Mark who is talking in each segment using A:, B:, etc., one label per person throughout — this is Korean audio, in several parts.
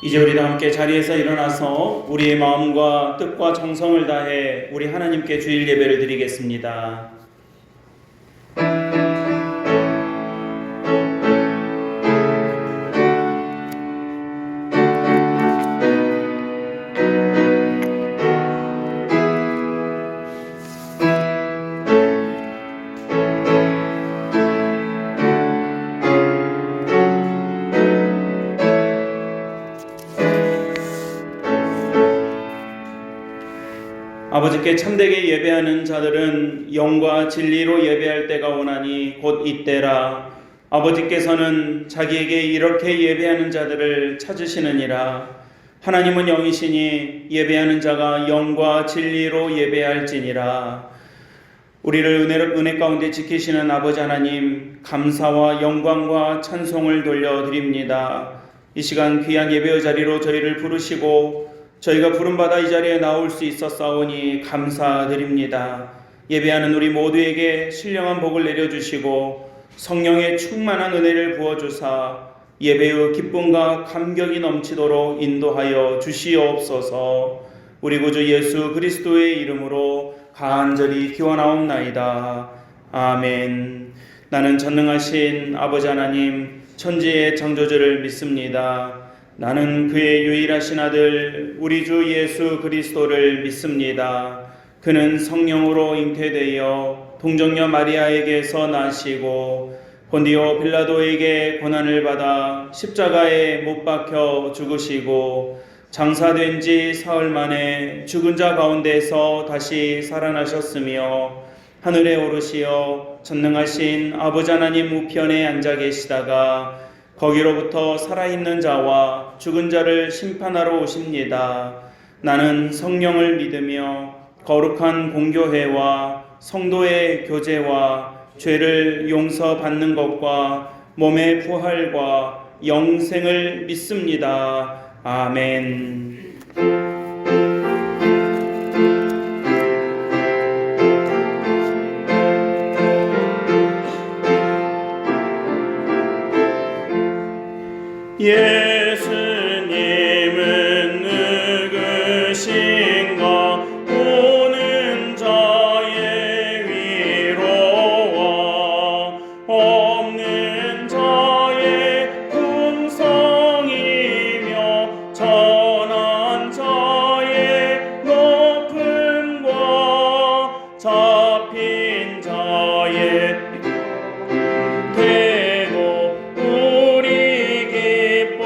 A: 이제 우리도 함께 자리에서 일어나서 우리의 마음과 뜻과 정성을 다해 우리 하나님께 주일 예배를 드리겠습니다. 아버지께 참되게 예배하는 자들은 영과 진리로 예배할 때가 오나니 곧 이때라. 아버지께서는 자기에게 이렇게 예배하는 자들을 찾으시느니라. 하나님은 영이시니 예배하는 자가 영과 진리로 예배할지니라. 우리를 은혜 가운데 지키시는 아버지 하나님, 감사와 영광과 찬송을 돌려드립니다. 이 시간 귀한 예배의 자리로 저희를 부르시고 저희가 부름받아 이 자리에 나올 수 있었사오니 감사드립니다. 예배하는 우리 모두에게 신령한 복을 내려주시고 성령의 충만한 은혜를 부어주사 예배의 기쁨과 감격이 넘치도록 인도하여 주시옵소서. 우리 구주 예수 그리스도의 이름으로 간절히 기원하옵나이다. 아멘. 나는 전능하신 아버지 하나님 천지의 창조주를 믿습니다. 나는 그의 유일하신 아들 우리 주 예수 그리스도를 믿습니다. 그는 성령으로 잉태되어 동정녀 마리아에게서 나시고 본디오 빌라도에게 고난을 받아 십자가에 못 박혀 죽으시고 장사된 지 사흘 만에 죽은 자 가운데서 다시 살아나셨으며 하늘에 오르시어 전능하신 아버지 하나님 우편에 앉아 계시다가 거기로부터 살아있는 자와 죽은 자를 심판하러 오십니다. 나는 성령을 믿으며 거룩한 공교회와 성도의 교제와 죄를 용서받는 것과 몸의 부활과 영생을 믿습니다. 아멘. 예수님은 누구신가? 오는 자의 위로와 없는 자의 궁성이며 전한 자의 높음과 잡힌 자의 대고 우리 기쁨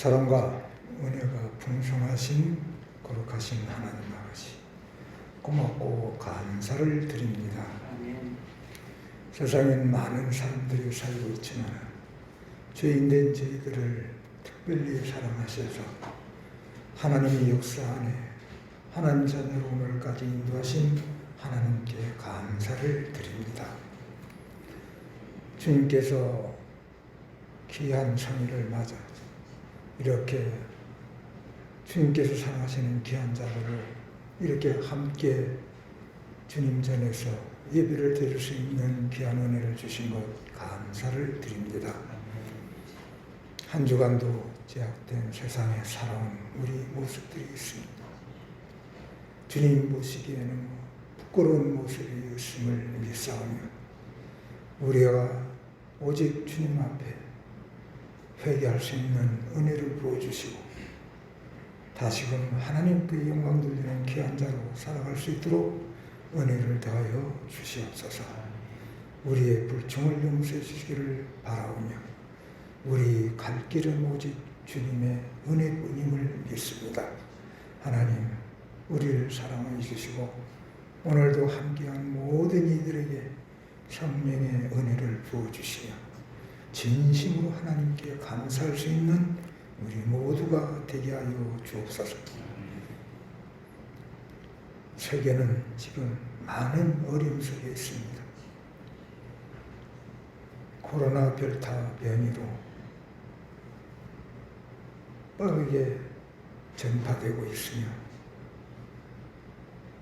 B: 사랑과 은혜가 풍성하신 거룩하신 하나님 아버지, 고맙고 감사를 드립니다. 세상엔 많은 사람들이 살고 있지만 죄인된 저희들을 특별히 사랑하셔서 하나님의 역사 안에 하나님 자녀로 오늘까지 인도하신 하나님께 감사를 드립니다. 주님께서 귀한 성일을 맞아 이렇게 주님께서 사랑하시는 귀한 자들을 이렇게 함께 주님 전에서 예배를 드릴 수 있는 귀한 은혜를 주신 것 감사를 드립니다. 한 주간도 제약된 세상에 살아온 우리 모습들이 있습니다. 주님 보시기에는 부끄러운 모습이 있음을 믿사오며 우리가 오직 주님 앞에 회개할 수 있는 은혜를 부어주시고 다시금 하나님께 영광 돌리는 귀한 자로 살아갈 수 있도록 은혜를 더하여 주시옵소서. 우리의 불충을 용서해 주시기를 바라오며 우리 갈 길은 오직 주님의 은혜뿐임을 믿습니다. 하나님, 우리를 사랑해 주시고 오늘도 함께한 모든 이들에게 성령의 은혜를 부어주시며 진심으로 하나님께 감사할 수 있는 우리 모두가 되게 하여 주옵소서. 세계는 지금 많은 어려움 속에 있습니다. 코로나 델타 변이로 빠르게 전파되고 있으며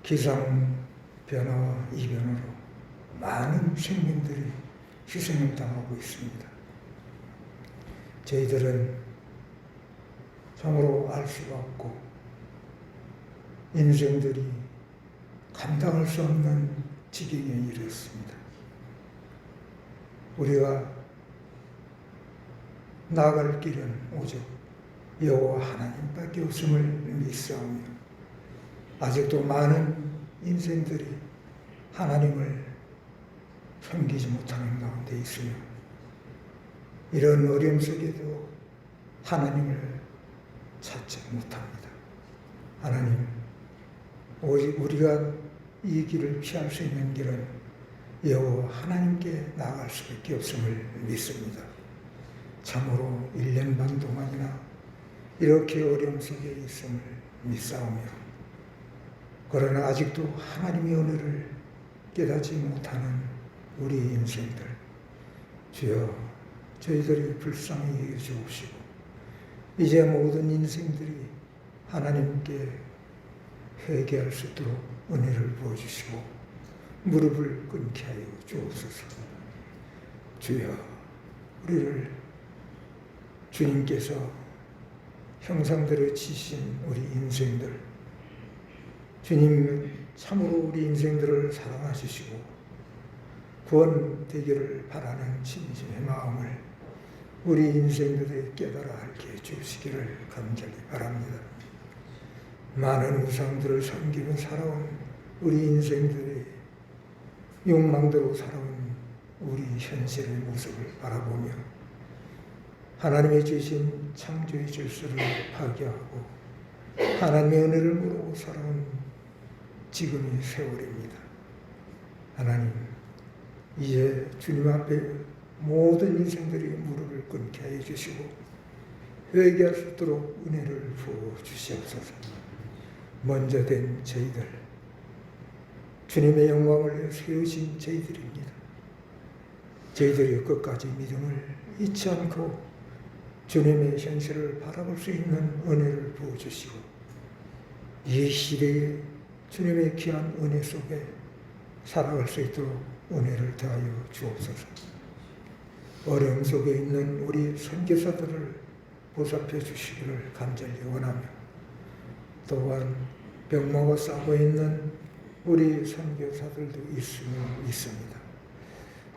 B: 기상 변화와 이변으로 많은 생명들이 희생을 당하고 있습니다. 저희들은 참으로 알 수가 없고 인생들이 감당할 수 없는 지경에 이르렀습니다. 우리가 나아갈 길은 오직 여호와 하나님밖에 없음을 믿사오며 아직도 많은 인생들이 하나님을 섬기지 못하는 가운데 있으며 이런 어려움 속에도 하나님을 찾지 못합니다. 하나님, 오직 우리가 이 길을 피할 수 있는 길은 여호와 하나님께 나아갈 수밖에 없음을 믿습니다. 참으로 1년 반 동안이나 이렇게 어려움 속에 있음을 믿사오며 그러나 아직도 하나님의 은혜를 깨닫지 못하는 우리 인생들, 주여 저희들이 불쌍히 여겨 주옵시고 이제 모든 인생들이 하나님께 회개할 수 있도록 은혜를 부어주시고 무릎을 꿇게 하여 주옵소서. 주여, 우리를 주님께서 형상대로 지신 우리 인생들, 주님은 참으로 우리 인생들을 사랑하시고 구원되기를 바라는 진심의 마음을 우리 인생들에 깨달아 알게 해주시기를 간절히 바랍니다. 많은 우상들을 섬기며 살아온 우리 인생들의 욕망대로 살아온 우리 현실의 모습을 바라보며 하나님의 주신 창조의 질서를 파괴하고 하나님의 은혜를 모르고 살아온 지금의 세월입니다. 하나님, 이제 주님 앞에 모든 인생들이 무릎을 꿇게 하여 주시고 회개할 수 있도록 은혜를 부어 주시옵소서. 먼저 된 저희들, 주님의 영광을 위해 세우신 저희들입니다. 저희들이 끝까지 믿음을 잊지 않고 주님의 현실을 바라볼 수 있는 은혜를 부어 주시고 이 시대에 주님의 귀한 은혜 속에 살아갈 수 있도록 은혜를 더하여 주옵소서. 어려움 속에 있는 우리 선교사들을 보살펴 주시기를 간절히 원하며 또한 병마가 싸고 있는 우리 선교사들도 있음을 믿습니다.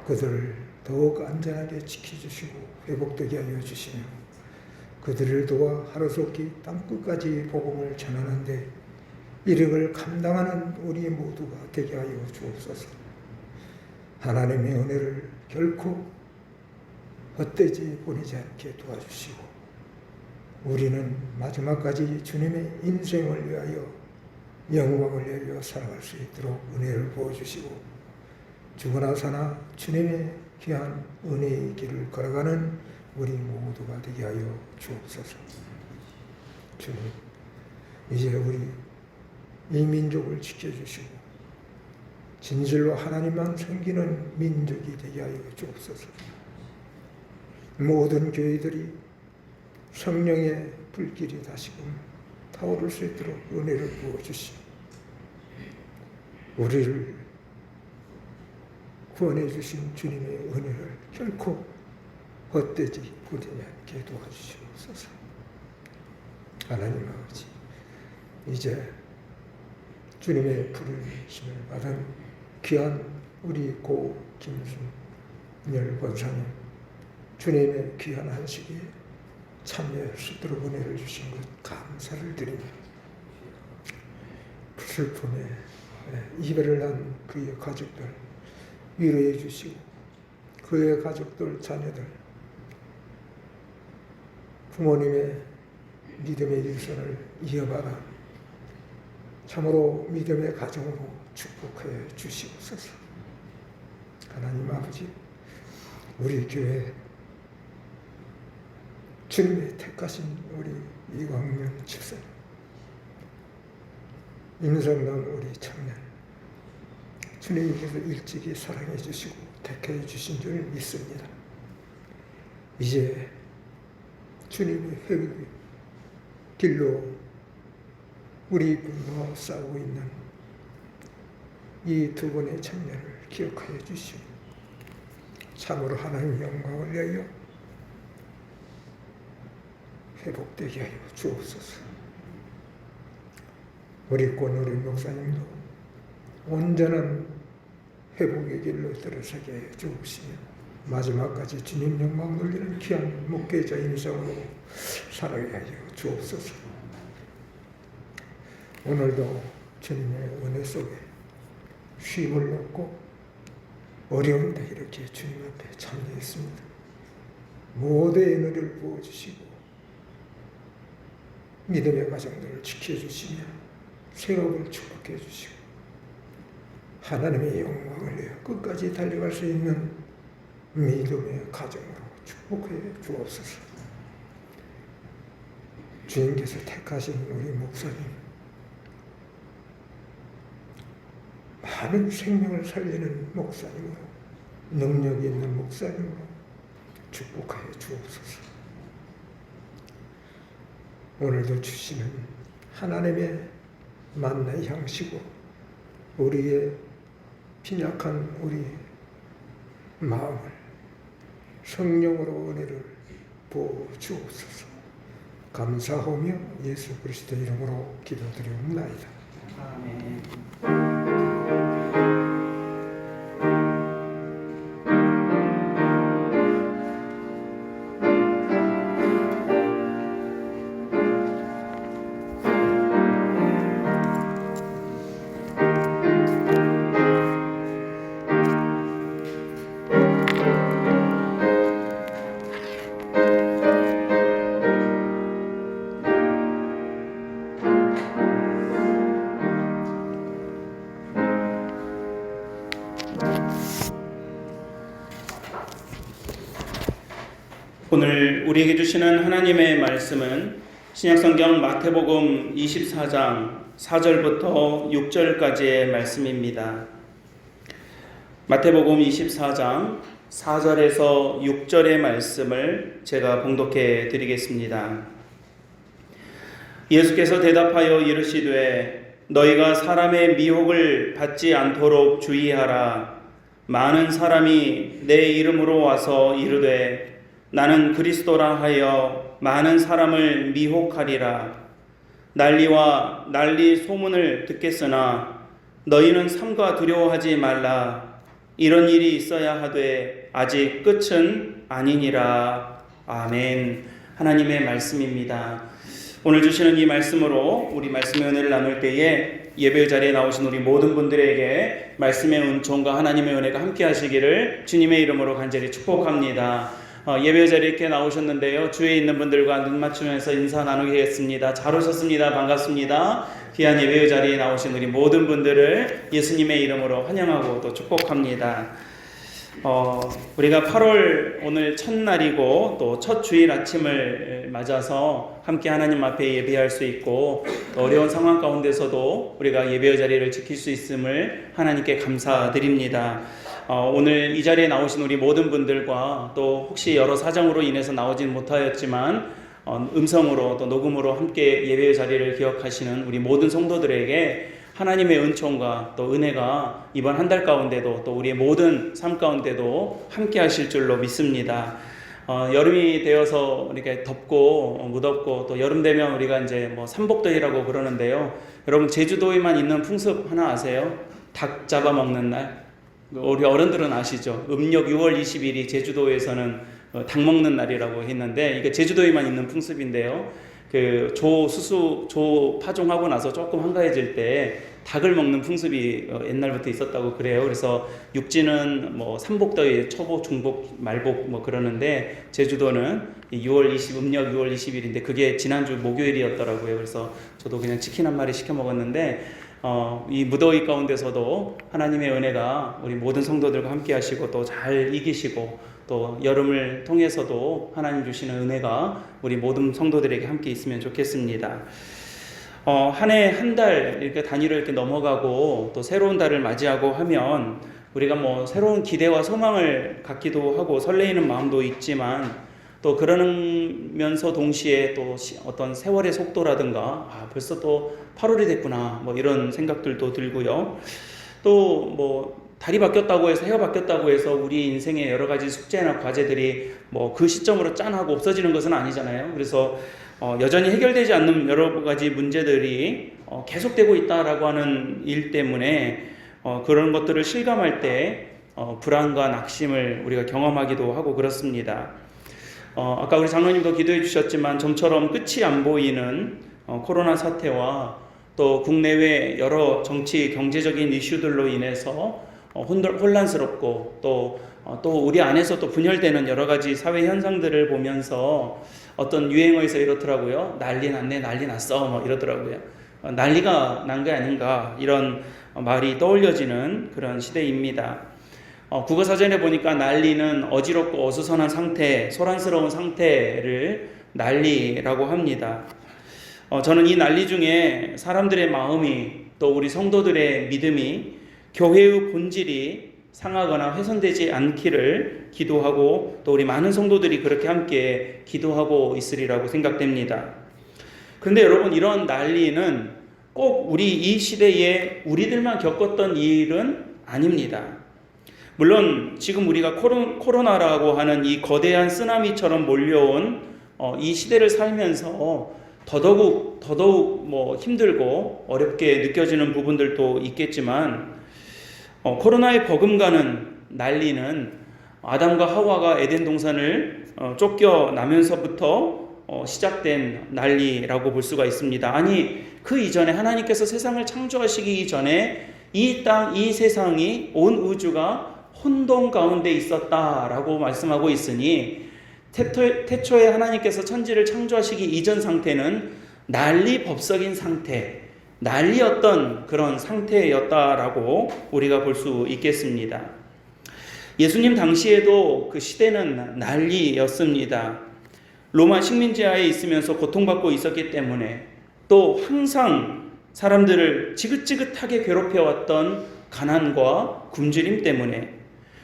B: 그들을 더욱 안전하게 지켜주시고 회복되게 하여 주시며 그들을 도와 하루속히 땅끝까지 복음을 전하는데 이력을 감당하는 우리 모두가 되게 하여 주옵소서. 하나님의 은혜를 결코 헛되지 보내지 않게 도와주시고 우리는 마지막까지 주님의 인생을 위하여 영광을 위하여 살아갈 수 있도록 은혜를 부어주시고 죽으나 사나 주님의 귀한 은혜의 길을 걸어가는 우리 모두가 되게 하여 주옵소서. 주님, 이제 우리 이 민족을 지켜주시고 진실로 하나님만 섬기는 민족이 되게 하여 주옵소서. 모든 교회들이 성령의 불길이 다시금 타오를 수 있도록 은혜를 부어주시고 우리를 구원해 주신 주님의 은혜를 결코 헛되지 부리지 않게 도와주시옵소서. 하나님 아버지, 이제 주님의 부르심을 받은 귀한 우리 고 김순열 권사님, 주님의 귀한 안식에 참여할 수 있도록 은혜를 주신 것 감사를 드리며 슬픔에 이별을 한 그의 가족들 위로해 주시고 그의 가족들, 자녀들, 부모님의 믿음의 일선을 이어받아 참으로 믿음의 가정으로 축복해 주시옵소서. 하나님 아버지, 우리 교회 주님의 택하신 우리 이광명 집사님, 임성남 우리 청년, 주님께서 일찍이 사랑해 주시고 택해 주신 줄 믿습니다. 이제 주님의 회복의 길로 우리 분노와 싸우고 있는 이 두 분의 청년을 기억하여 주시고 참으로 하나님의 영광을 위하여 회복되게 하여 주옵소서. 우리 꽃노린 목사님도 온전한 회복의 길로 들어서게 하여 주옵시며 마지막까지 주님 영광 돌리는 귀한 목회자 인성으로 살아가게 하여 주옵소서. 오늘도 주님의 은혜 속에 쉼을 얻고 어려운데 이렇게 주님 앞에 참여했습니다. 모두의 은혜를 부어주시고 믿음의 가정들을 지켜주시며 생업을 축복해 주시고 하나님의 영광을 위해 끝까지 달려갈 수 있는 믿음의 가정으로 축복해 주옵소서. 주님께서 택하신 우리 목사님, 많은 생명을 살리는 목사님으로, 능력이 있는 목사님으로 축복하여 주옵소서. 오늘도 주시는 하나님의 만나의 향식으로 우리의 빈약한 우리 마음을 성령으로 은혜를 부어 주옵소서. 감사하며 예수 그리스도 이름으로 기도드리옵나이다.
A: 아멘. 오늘 우리에게 주시는 하나님의 말씀은 신약성경 마태복음 24장 4절부터 6절까지의 말씀입니다. 마태복음 24장 4절에서 6절의 말씀을 제가 봉독해 드리겠습니다. 예수께서 대답하여 이르시되 너희가 사람의 미혹을 받지 않도록 주의하라. 많은 사람이 내 이름으로 와서 이르되 나는 그리스도라 하여 많은 사람을 미혹하리라. 난리와 난리 소문을 듣겠으나 너희는 삼가 두려워하지 말라. 이런 일이 있어야 하되 아직 끝은 아니니라. 아멘. 하나님의 말씀입니다. 오늘 주시는 이 말씀으로 우리 말씀의 은혜를 나눌 때에 예배 자리에 나오신 우리 모든 분들에게 말씀의 은총과 하나님의 은혜가 함께 하시기를 주님의 이름으로 간절히 축복합니다. 예배 자리에 이렇게 나오셨는데요. 주위에 있는 분들과 눈 맞추면서 인사 나누겠습니다. 잘 오셨습니다. 반갑습니다. 귀한 예배 자리에 나오신 우리 모든 분들을 예수님의 이름으로 환영하고 또 축복합니다. 우리가 8월 오늘 첫날이고 또 첫 주일 아침을 맞아서 함께 하나님 앞에 예배할 수 있고 또 어려운 상황 가운데서도 우리가 예배 자리를 지킬 수 있음을 하나님께 감사드립니다. 오늘 이 자리에 나오신 우리 모든 분들과 또 혹시 여러 사정으로 인해서 나오진 못하였지만 음성으로 또 녹음으로 함께 예배 자리를 기억하시는 우리 모든 성도들에게 하나님의 은총과 또 은혜가 이번 한 달 가운데도 또 우리의 모든 삶 가운데도 함께 하실 줄로 믿습니다. 여름이 되어서 이렇게 덥고 무덥고 또 여름 되면 우리가 이제 뭐 삼복더위라고 그러는데요. 여러분 제주도에만 있는 풍습 하나 아세요? 닭 잡아먹는 날. 우리 어른들은 아시죠? 음력 6월 20일이 제주도에서는 닭 먹는 날이라고 했는데 이게 제주도에만 있는 풍습인데요. 그 조 파종하고 나서 조금 한가해질 때 닭을 먹는 풍습이 옛날부터 있었다고 그래요. 그래서 육지는 뭐 삼복더위, 초복, 중복, 말복 뭐 그러는데 제주도는 음력 6월 20일인데 그게 지난주 목요일이었더라고요. 그래서 저도 그냥 치킨 한 마리 시켜 먹었는데 이 무더위 가운데서도 하나님의 은혜가 우리 모든 성도들과 함께 하시고 또 잘 이기시고 또 여름을 통해서도 하나님 주시는 은혜가 우리 모든 성도들에게 함께 있으면 좋겠습니다. 한 해 한 달 이렇게 단위로 이렇게 넘어가고 또 새로운 달을 맞이하고 하면 우리가 뭐 새로운 기대와 소망을 갖기도 하고 설레이는 마음도 있지만 또 그러면서 동시에 또 어떤 세월의 속도라든가 벌써 또 8월이 됐구나 뭐 이런 생각들도 들고요. 또 뭐 달이 바뀌었다고 해서 해가 바뀌었다고 해서 우리 인생의 여러 가지 숙제나 과제들이 뭐 그 시점으로 짠하고 없어지는 것은 아니잖아요. 그래서 여전히 해결되지 않는 여러 가지 문제들이 계속되고 있다라고 하는 일 때문에 그런 것들을 실감할 때 불안과 낙심을 우리가 경험하기도 하고 그렇습니다. 아까 우리 장로님도 기도해 주셨지만 좀처럼 끝이 안 보이는 코로나 사태와 또 국내외 여러 정치 경제적인 이슈들로 인해서 혼란스럽고 또 우리 안에서 또 분열되는 여러 가지 사회 현상들을 보면서 어떤 유행어에서 이렇더라고요. 난리 났네, 난리 났어 뭐 이러더라고요. 난리가 난 게 아닌가 이런 말이 떠올려지는 그런 시대입니다. 국어사전에 보니까 난리는 어지럽고 어수선한 상태, 소란스러운 상태를 난리라고 합니다. 저는 이 난리 중에 사람들의 마음이 또 우리 성도들의 믿음이 교회의 본질이 상하거나 훼손되지 않기를 기도하고 또 우리 많은 성도들이 그렇게 함께 기도하고 있으리라고 생각됩니다. 그런데 여러분 이런 난리는 꼭 우리 이 시대에 우리들만 겪었던 일은 아닙니다. 물론 지금 우리가 코로나라고 하는 이 거대한 쓰나미처럼 몰려온 이 시대를 살면서 더더욱 뭐 힘들고 어렵게 느껴지는 부분들도 있겠지만 코로나의 버금가는 난리는 아담과 하와가 에덴 동산을 쫓겨나면서부터 시작된 난리라고 볼 수가 있습니다. 아니 그 이전에 하나님께서 세상을 창조하시기 이전에 이 땅, 이 세상이 온 우주가 혼돈 가운데 있었다라고 말씀하고 있으니 태초에 하나님께서 천지를 창조하시기 이전 상태는 난리법석인 상태, 난리였던 그런 상태였다라고 우리가 볼 수 있겠습니다. 예수님 당시에도 그 시대는 난리였습니다. 로마 식민지하에 있으면서 고통받고 있었기 때문에 또 항상 사람들을 지긋지긋하게 괴롭혀왔던 가난과 굶주림 때문에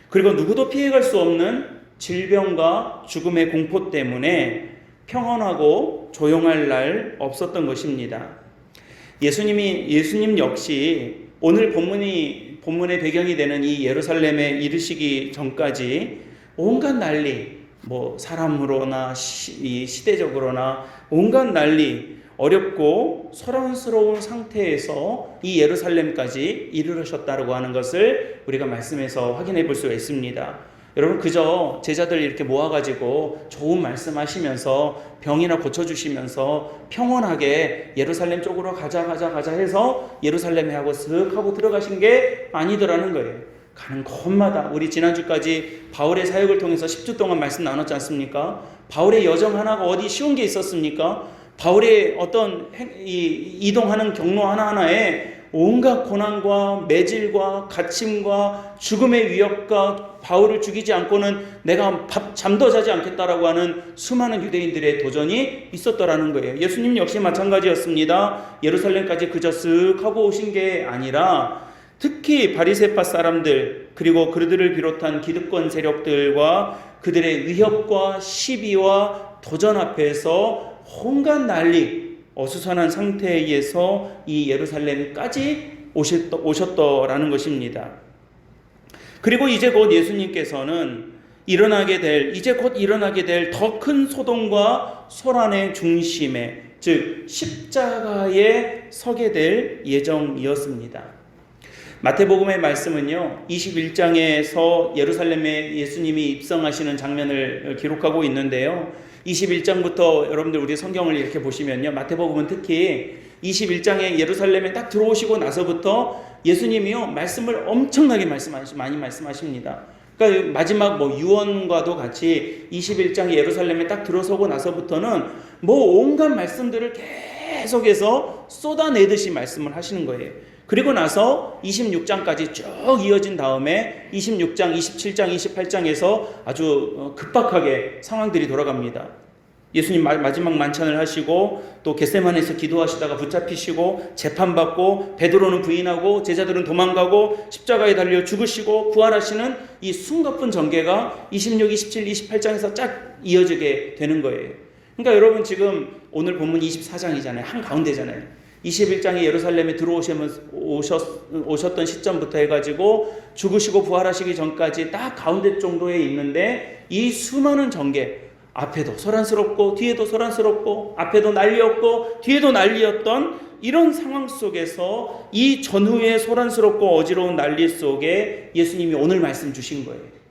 A: 그리고 누구도 피해갈 수 없는 질병과 죽음의 공포 때문에 평온하고 조용할 날 없었던 것입니다. 예수님 역시 오늘 본문의 배경이 되는 이 예루살렘에 이르시기 전까지 온갖 난리, 뭐 사람으로나 이 시대적으로나 온갖 난리, 어렵고 소란스러운 상태에서 이 예루살렘까지 이르르셨다고 하는 것을 우리가 말씀에서 확인해 볼 수가 있습니다. 여러분 그저 제자들 이렇게 모아가지고 좋은 말씀하시면서 병이나 고쳐주시면서 평온하게 예루살렘 쪽으로 가자 해서 예루살렘에 하고 슥 하고 들어가신 게 아니더라는 거예요. 가는 곳마다, 우리 지난주까지 바울의 사역을 통해서 10주 동안 말씀 나눴지 않습니까? 바울의 여정 하나가 어디 쉬운 게 있었습니까? 바울의 어떤 이동하는 경로 하나하나에 온갖 고난과 매질과 갇힘과 죽음의 위협과 바울을 죽이지 않고는 내가 잠도 자지 않겠다라고 하는 수많은 유대인들의 도전이 있었더라는 거예요. 예수님 역시 마찬가지였습니다. 예루살렘까지 그저 쓱 하고 오신 게 아니라 특히 바리새파 사람들, 그리고 그들을 비롯한 기득권 세력들과 그들의 위협과 시비와 도전 앞에서 온갖 난리, 어수선한 상태에서 이 예루살렘까지 오셨더라는 것입니다. 그리고 이제 곧 예수님께서는 이제 곧 일어나게 될 더 큰 소동과 소란의 중심에, 즉 십자가에 서게 될 예정이었습니다. 마태복음의 말씀은요, 21장에서 예루살렘에 예수님이 입성하시는 장면을 기록하고 있는데요, 21장부터 여러분들 우리 성경을 이렇게 보시면요, 마태복음은 특히 21장에 예루살렘에 딱 들어오시고 나서부터 예수님이요, 말씀을 엄청나게 많이 말씀하십니다. 그러니까 마지막 유언과도 같이 21장 예루살렘에 딱 들어서고 나서부터는 온갖 말씀들을 계속해서 쏟아내듯이 말씀을 하시는 거예요. 그리고 나서 26장까지 쭉 이어진 다음에 26장, 27장, 28장에서 아주 급박하게 상황들이 돌아갑니다. 예수님 마지막 만찬을 하시고 또 겟세마네에서 기도하시다가 붙잡히시고 재판받고 베드로는 부인하고 제자들은 도망가고 십자가에 달려 죽으시고 부활하시는 이 숨가쁜 전개가 26, 27, 28장에서 쫙 이어지게 되는 거예요. 그러니까 여러분 지금 오늘 본문 24장이잖아요. 한가운데잖아요. 21장에 예루살렘에 오셨던 시점부터 해가지고 죽으시고 부활하시기 전까지 딱 가운데 정도에 있는데 이 수많은 전개, 앞에도 소란스럽고 뒤에도 소란스럽고 앞에도 난리였고 뒤에도 난리였던 이런 상황 속에서 이 전후의 소란스럽고 어지러운 난리 속에 예수님이 오늘 말씀 주신 거예요.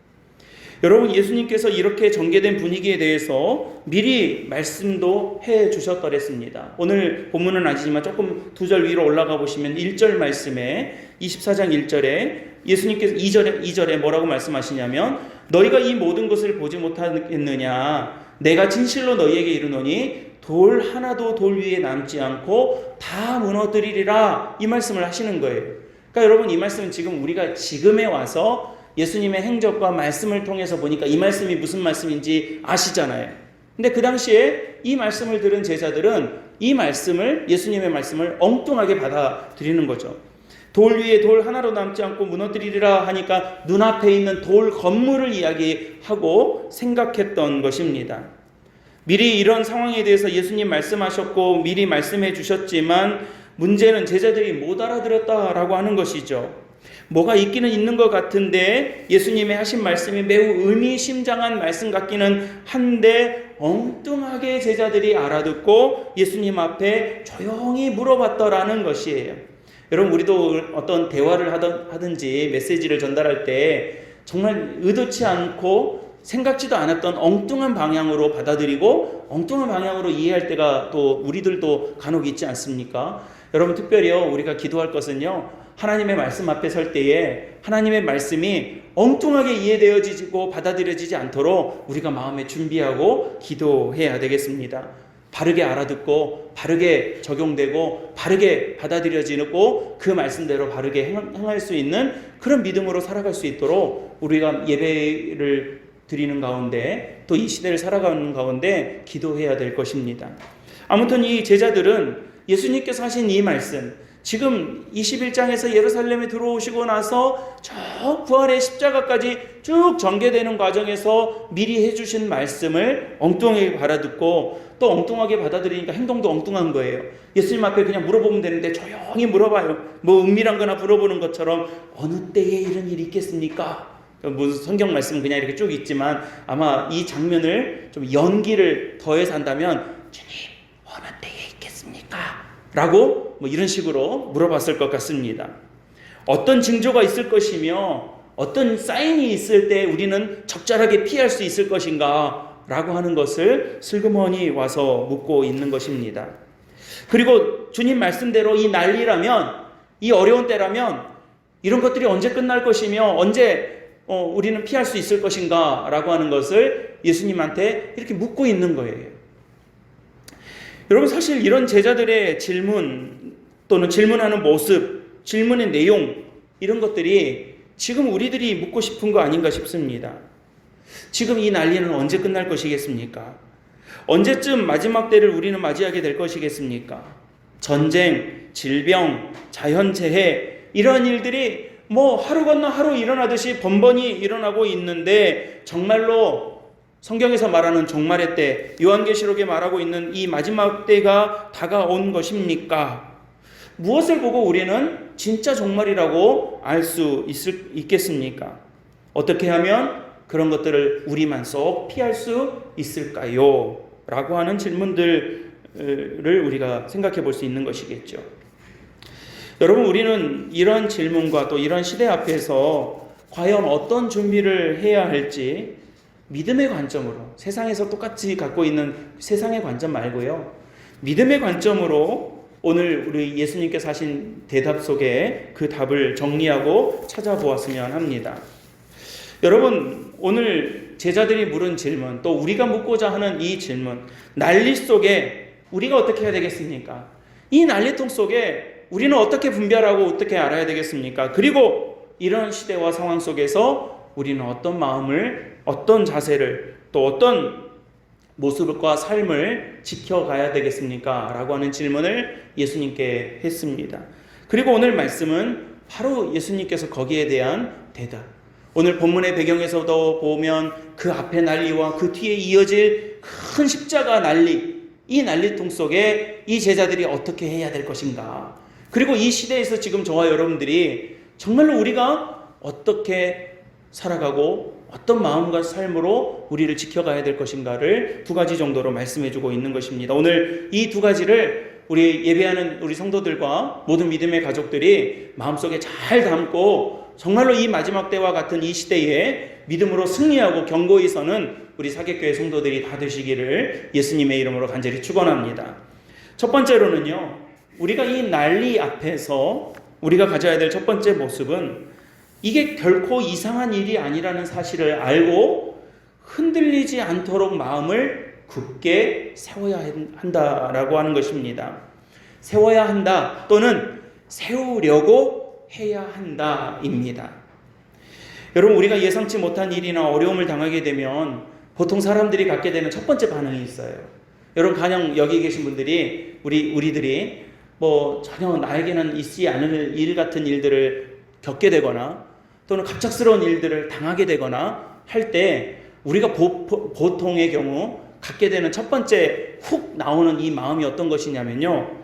A: 여러분, 예수님께서 이렇게 전개된 분위기에 대해서 미리 말씀도 해 주셨더랬습니다. 오늘 본문은 아니지만 조금 두 절 위로 올라가 보시면 1절 말씀에 24장 1절에 예수님께서 2절에 뭐라고 말씀하시냐면, 너희가 이 모든 것을 보지 못하겠느냐, 내가 진실로 너희에게 이르노니 돌 하나도 돌 위에 남지 않고 다 무너뜨리리라, 이 말씀을 하시는 거예요. 그러니까 여러분, 이 말씀은 지금 우리가 지금에 와서 예수님의 행적과 말씀을 통해서 보니까 이 말씀이 무슨 말씀인지 아시잖아요. 근데 그 당시에 이 말씀을 들은 제자들은 이 말씀을, 예수님의 말씀을 엉뚱하게 받아들이는 거죠. 돌 위에 돌 하나로 남지 않고 무너뜨리리라 하니까 눈앞에 있는 돌 건물을 이야기하고 생각했던 것입니다. 미리 이런 상황에 대해서 예수님 말씀하셨고 미리 말씀해 주셨지만 문제는 제자들이 못 알아들었다라고 하는 것이죠. 뭐가 있기는 있는 것 같은데 예수님의 하신 말씀이 매우 의미심장한 말씀 같기는 한데 엉뚱하게 제자들이 알아듣고 예수님 앞에 조용히 물어봤더라는 것이에요. 여러분, 우리도 어떤 대화를 하든지 메시지를 전달할 때 정말 의도치 않고 생각지도 않았던 엉뚱한 방향으로 받아들이고 엉뚱한 방향으로 이해할 때가 또 우리들도 간혹 있지 않습니까? 여러분, 특별히요, 우리가 기도할 것은요, 하나님의 말씀 앞에 설 때에 하나님의 말씀이 엉뚱하게 이해되어지고 받아들여지지 않도록 우리가 마음에 준비하고 기도해야 되겠습니다. 바르게 알아듣고 바르게 적용되고 바르게 받아들여지고 그 말씀대로 바르게 행할 수 있는 그런 믿음으로 살아갈 수 있도록 우리가 예배를 드리는 가운데 또 이 시대를 살아가는 가운데 기도해야 될 것입니다. 아무튼 이 제자들은 예수님께서 하신 이 말씀, 지금 21장에서 예루살렘에 들어오시고 나서 저 부활의 십자가까지 쭉 전개되는 과정에서 미리 해주신 말씀을 엉뚱하게 알아듣고 또 엉뚱하게 받아들이니까 행동도 엉뚱한 거예요. 예수님 앞에 그냥 물어보면 되는데 조용히 물어봐요. 뭐 은밀한 거나 물어보는 것처럼 어느 때에 이런 일이 있겠습니까? 무슨 성경 말씀은 그냥 이렇게 쭉 있지만 아마 이 장면을 좀 연기를 더해서 한다면 주님, 어느 때에 있겠습니까? 라고 이런 식으로 물어봤을 것 같습니다. 어떤 징조가 있을 것이며 어떤 사인이 있을 때 우리는 적절하게 피할 수 있을 것인가 라고 하는 것을 슬그머니 와서 묻고 있는 것입니다. 그리고 주님 말씀대로 이 난리라면, 이 어려운 때라면 이런 것들이 언제 끝날 것이며 언제 우리는 피할 수 있을 것인가 라고 하는 것을 예수님한테 이렇게 묻고 있는 거예요. 여러분, 사실 이런 제자들의 질문 또는 질문하는 모습, 질문의 내용, 이런 것들이 지금 우리들이 묻고 싶은 거 아닌가 싶습니다. 지금 이 난리는 언제 끝날 것이겠습니까? 언제쯤 마지막 때를 우리는 맞이하게 될 것이겠습니까? 전쟁, 질병, 자연재해, 이러한 일들이 하루 건너 하루 일어나듯이 번번이 일어나고 있는데, 정말로 성경에서 말하는 종말의 때, 요한계시록에 말하고 있는 이 마지막 때가 다가온 것입니까? 무엇을 보고 우리는 진짜 종말이라고 알 수 있겠습니까? 어떻게 하면 그런 것들을 우리만 쏙 피할 수 있을까요? 라고 하는 질문들을 우리가 생각해 볼 수 있는 것이겠죠. 여러분, 우리는 이런 질문과 또 이런 시대 앞에서 과연 어떤 준비를 해야 할지 믿음의 관점으로, 세상에서 똑같이 갖고 있는 세상의 관점 말고요, 믿음의 관점으로 오늘 우리 예수님께서 하신 대답 속에 그 답을 정리하고 찾아보았으면 합니다. 여러분, 오늘 제자들이 물은 질문, 또 우리가 묻고자 하는 이 질문, 난리 속에 우리가 어떻게 해야 되겠습니까? 이 난리통 속에 우리는 어떻게 분별하고 어떻게 알아야 되겠습니까? 그리고 이런 시대와 상황 속에서 우리는 어떤 마음을, 어떤 자세를, 또 어떤 모습과 삶을 지켜가야 되겠습니까? 라고 하는 질문을 예수님께 했습니다. 그리고 오늘 말씀은 바로 예수님께서 거기에 대한 대답. 오늘 본문의 배경에서도 보면 그 앞에 난리와 그 뒤에 이어질 큰 십자가 난리, 이 난리통 속에 이 제자들이 어떻게 해야 될 것인가, 그리고 이 시대에서 지금 저와 여러분들이 정말로 우리가 어떻게 살아가고 어떤 마음과 삶으로 우리를 지켜가야 될 것인가를 두 가지 정도로 말씀해주고 있는 것입니다. 오늘 이 두 가지를 우리 예배하는 우리 성도들과 모든 믿음의 가족들이 마음속에 잘 담고 정말로 이 마지막 때와 같은 이 시대에 믿음으로 승리하고 견고히 서는 우리 사객교회 성도들이 다 되시기를 예수님의 이름으로 간절히 축원합니다. 첫 번째로는요, 우리가 이 난리 앞에서 우리가 가져야 될 첫 번째 모습은 이게 결코 이상한 일이 아니라는 사실을 알고 흔들리지 않도록 마음을 굳게 세워야 한다라고 하는 것입니다. 세워야 한다 또는 세우려고 해야 한다입니다. 여러분, 우리가 예상치 못한 일이나 어려움을 당하게 되면 보통 사람들이 갖게 되는 첫 번째 반응이 있어요. 여러분, 가령 여기 계신 분들이 우리들이 전혀 나에게는 있지 않을 일 같은 일들을 겪게 되거나 또는 갑작스러운 일들을 당하게 되거나 할 때 우리가 보통의 경우 갖게 되는 첫 번째 훅 나오는 이 마음이 어떤 것이냐면요,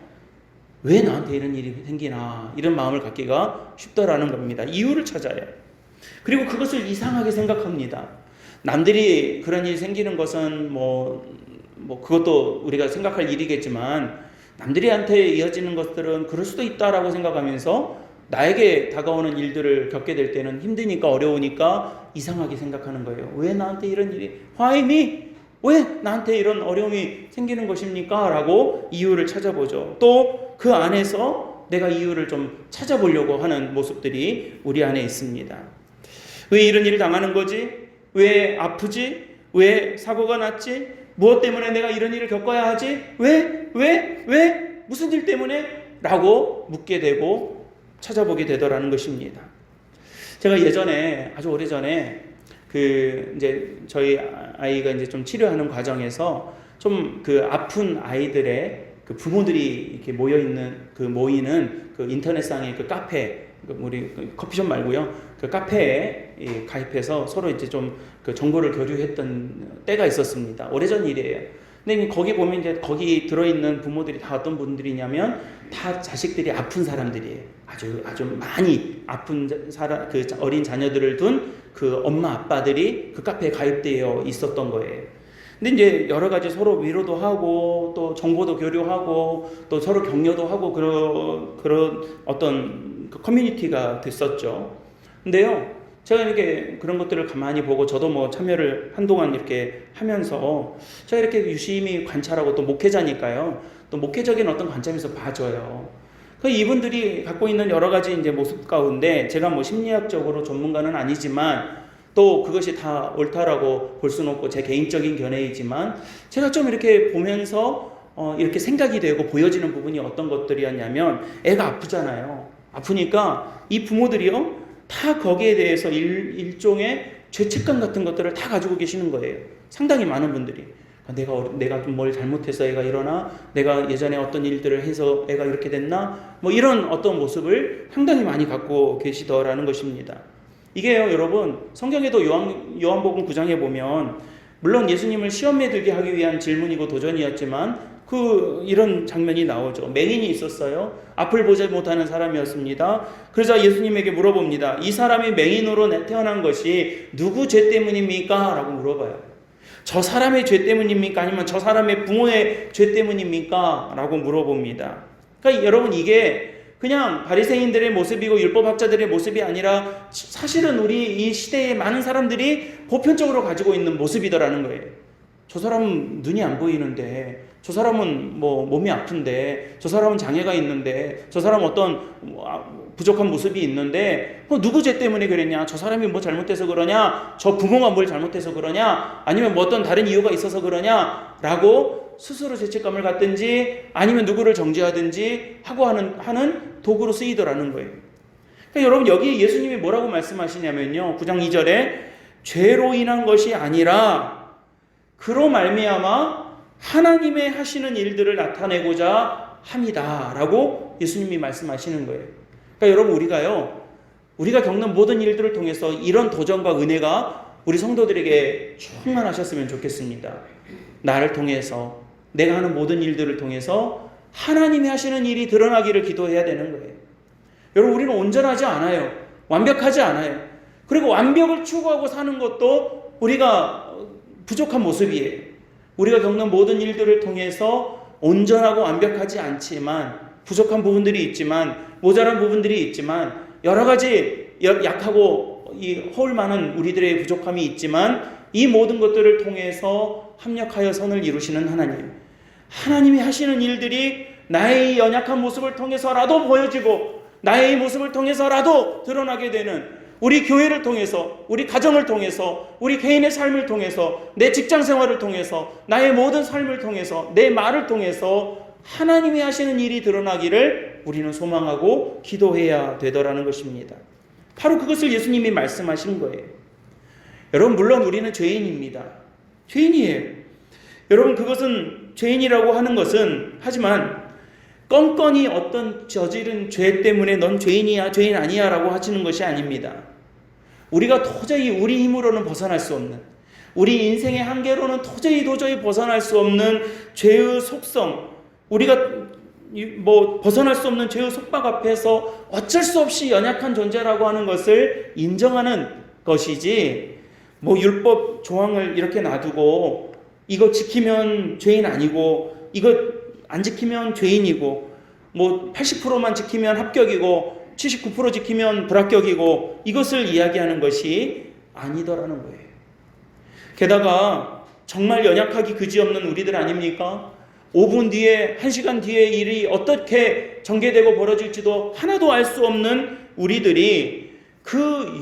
A: 왜 나한테 이런 일이 생기나, 이런 마음을 갖기가 쉽더라는 겁니다. 이유를 찾아요. 그리고 그것을 이상하게 생각합니다. 남들이 그런 일이 생기는 것은 그것도 우리가 생각할 일이겠지만 남들이한테 이어지는 것들은 그럴 수도 있다라고 생각하면서 나에게 다가오는 일들을 겪게 될 때는 힘드니까 어려우니까 이상하게 생각하는 거예요. 왜 나한테 이런 일이, Why me? 왜 나한테 이런 어려움이 생기는 것입니까? 라고 이유를 찾아보죠. 또 그 안에서 내가 이유를 좀 찾아보려고 하는 모습들이 우리 안에 있습니다. 왜 이런 일을 당하는 거지? 왜 아프지? 왜 사고가 났지? 무엇 때문에 내가 이런 일을 겪어야 하지? 왜? 무슨 일 때문에? 라고 묻게 되고 찾아보게 되더라는 것입니다. 제가 예전에, 아주 오래전에 이제 저희 아이가 이제 좀 치료하는 과정에서 좀 아픈 아이들의 부모들이 이렇게 모이는 인터넷상의 카페, 우리 커피숍 말고요, 카페에 가입해서 서로 이제 좀 정보를 교류했던 때가 있었습니다. 오래전 일이에요. 근데 거기 보면 이제 거기 들어있는 부모들이 다 어떤 분들이냐면 다 자식들이 아픈 사람들이에요. 아주 많이 아픈 어린 자녀들을 둔 엄마 아빠들이 카페에 가입되어 있었던 거예요. 근데 이제 여러 가지 서로 위로도 하고 또 정보도 교류하고 또 서로 격려도 하고 그런 어떤 커뮤니티가 됐었죠. 근데요, 제가 이렇게 그런 것들을 가만히 보고 저도 참여를 한동안 이렇게 하면서 제가 이렇게 유심히 관찰하고 또 목회자니까요, 또 목회적인 어떤 관점에서 봐줘요. 그 이분들이 갖고 있는 여러 가지 이제 모습 가운데 제가 뭐 심리학적으로 전문가는 아니지만 또 그것이 다 옳다라고 볼 수는 없고 제 개인적인 견해이지만 제가 좀 이렇게 보면서 이렇게 생각이 되고 보여지는 부분이 어떤 것들이었냐면 애가 아프잖아요. 아프니까 이 부모들이요 다 거기에 대해서 일종의 죄책감 같은 것들을 다 가지고 계시는 거예요. 상당히 많은 분들이. 내가 좀 뭘 잘못해서 애가 이러나? 내가 예전에 어떤 일들을 해서 애가 이렇게 됐나? 뭐 이런 어떤 모습을 상당히 많이 갖고 계시더라는 것입니다. 이게요, 여러분, 성경에도 요한복음 9장에 보면 물론 예수님을 시험에 들게 하기 위한 질문이고 도전이었지만 이런 장면이 나오죠. 맹인이 있었어요. 앞을 보지 못하는 사람이었습니다. 그러자 예수님에게 물어봅니다. 이 사람이 맹인으로 태어난 것이 누구 죄 때문입니까? 라고 물어봐요. 저 사람의 죄 때문입니까? 아니면 저 사람의 부모의 죄 때문입니까? 라고 물어봅니다. 그러니까 여러분 이게 그냥 바리새인들의 모습이고 율법학자들의 모습이 아니라 사실은 우리 이 시대의 많은 사람들이 보편적으로 가지고 있는 모습이더라는 거예요. 저 사람은 눈이 안 보이는데, 저 사람은 뭐 몸이 아픈데, 저 사람은 장애가 있는데, 저 사람은 어떤 부족한 모습이 있는데 누구 죄 때문에 그랬냐? 저 사람이 뭐 잘못해서 그러냐? 저 부모가 뭘 잘못해서 그러냐? 아니면 뭐 어떤 다른 이유가 있어서 그러냐? 라고 스스로 죄책감을 갖든지 아니면 누구를 정죄하든지 하고 하는 도구로 쓰이더라는 거예요. 그러니까 여러분 여기 예수님이 뭐라고 말씀하시냐면요. 9장 2절에 죄로 인한 것이 아니라 그로 말미암아 하나님의 하시는 일들을 나타내고자 함이다 라고 예수님이 말씀하시는 거예요. 그러니까 여러분 우리가 겪는 모든 일들을 통해서 이런 도전과 은혜가 우리 성도들에게 충만하셨으면 좋겠습니다. 나를 통해서 내가 하는 모든 일들을 통해서 하나님이 하시는 일이 드러나기를 기도해야 되는 거예요. 여러분 우리는 온전하지 않아요. 완벽하지 않아요. 그리고 완벽을 추구하고 사는 것도 우리가 부족한 모습이에요. 우리가 겪는 모든 일들을 통해서 온전하고 완벽하지 않지만 부족한 부분들이 있지만 모자란 부분들이 있지만 여러 가지 약하고 이 허울 많은 우리들의 부족함이 있지만 이 모든 것들을 통해서 합력하여 선을 이루시는 하나님이 하시는 일들이 나의 연약한 모습을 통해서라도 보여지고 나의 모습을 통해서라도 드러나게 되는 우리 교회를 통해서 우리 가정을 통해서 우리 개인의 삶을 통해서 내 직장 생활을 통해서 나의 모든 삶을 통해서 내 말을 통해서 하나님이 하시는 일이 드러나기를 우리는 소망하고 기도해야 되더라는 것입니다. 바로 그것을 예수님이 말씀하신 거예요. 여러분 물론 우리는 죄인입니다. 죄인이에요. 여러분 그것은 죄인이라고 하는 것은 하지만 껌껌이 어떤 저지른 죄 때문에 넌 죄인이야 죄인 아니야 라고 하시는 것이 아닙니다. 우리가 도저히 우리 힘으로는 벗어날 수 없는 우리 인생의 한계로는 도저히 벗어날 수 없는 죄의 속성 우리가 뭐 벗어날 수 없는 죄의 속박 앞에서 어쩔 수 없이 연약한 존재라고 하는 것을 인정하는 것이지 뭐 율법 조항을 이렇게 놔두고 이거 지키면 죄인 아니고 이거 안 지키면 죄인이고 뭐 80%만 지키면 합격이고 79% 지키면 불합격이고 이것을 이야기하는 것이 아니더라는 거예요. 게다가 정말 연약하기 그지없는 우리들 아닙니까? 5분 뒤에 1시간 뒤에 일이 어떻게 전개되고 벌어질지도 하나도 알 수 없는 우리들이 그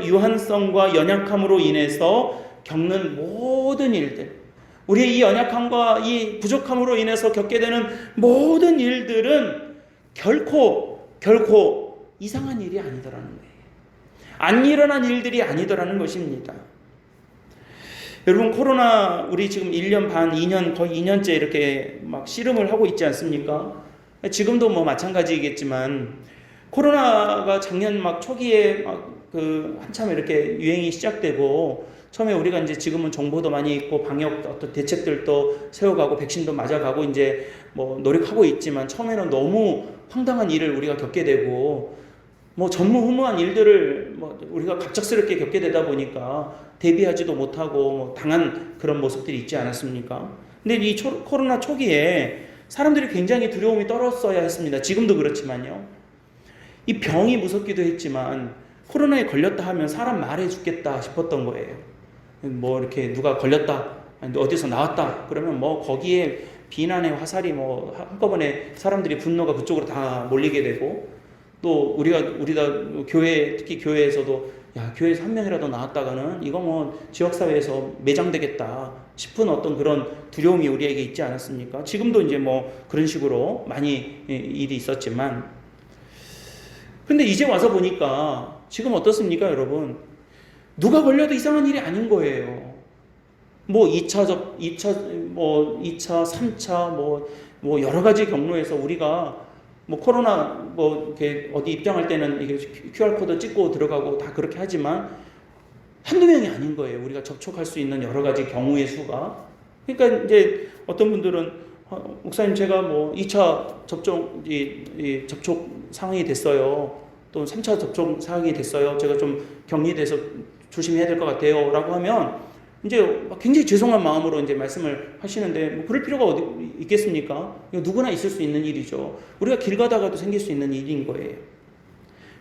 A: 유한성과 연약함으로 인해서 겪는 모든 일들 우리의 이 연약함과 이 부족함으로 인해서 겪게 되는 모든 일들은 결코 이상한 일이 아니더라는 거예요. 안 일어난 일들이 아니더라는 것입니다. 여러분 코로나 우리 지금 1년 반, 2년 거의 2년째 이렇게 막 씨름을 하고 있지 않습니까? 지금도 뭐 마찬가지이겠지만 코로나가 작년 막 초기에 막 한참 이렇게 유행이 시작되고 처음에 우리가 이제 지금은 정보도 많이 있고 방역 어떤 대책들도 세워가고 백신도 맞아가고 이제 뭐 노력하고 있지만 처음에는 너무 황당한 일을 우리가 겪게 되고 뭐 전무후무한 일들을 뭐 우리가 갑작스럽게 겪게 되다 보니까 대비하지도 못하고 뭐 당한 그런 모습들이 있지 않았습니까? 근데 이 코로나 초기에 사람들이 굉장히 두려움이 떨었어야 했습니다. 지금도 그렇지만요. 이 병이 무섭기도 했지만 코로나에 걸렸다 하면 사람 말해 죽겠다 싶었던 거예요. 뭐 이렇게 누가 걸렸다, 어디서 나왔다 그러면 뭐 거기에 비난의 화살이 뭐 한꺼번에 사람들이 분노가 그쪽으로 다 몰리게 되고, 또 우리가 교회, 특히 교회에서도 야, 교회에서 한 명이라도 나왔다가는 이거 뭐 지역사회에서 매장되겠다 싶은 어떤 그런 두려움이 우리에게 있지 않았습니까? 지금도 이제 뭐 그런 식으로 많이 일이 있었지만, 근데 이제 와서 보니까 지금 어떻습니까, 여러분? 누가 걸려도 이상한 일이 아닌 거예요. 뭐 2차, 3차, 뭐 여러 가지 경로에서 우리가 뭐 코로나 뭐 이렇게 어디 입장할 때는 이게 QR코드 찍고 들어가고 다 그렇게 하지만 한두 명이 아닌 거예요. 우리가 접촉할 수 있는 여러 가지 경우의 수가. 그러니까 이제 어떤 분들은 목사님 제가 뭐 2차 접종 접촉 상황이 됐어요. 또 3차 접종 상황이 됐어요. 제가 좀 격리돼서 조심해야 될 것 같아요라고 하면 이제 굉장히 죄송한 마음으로 이제 말씀을 하시는데 뭐 그럴 필요가 어디 있겠습니까? 이거 누구나 있을 수 있는 일이죠. 우리가 길 가다가도 생길 수 있는 일인 거예요.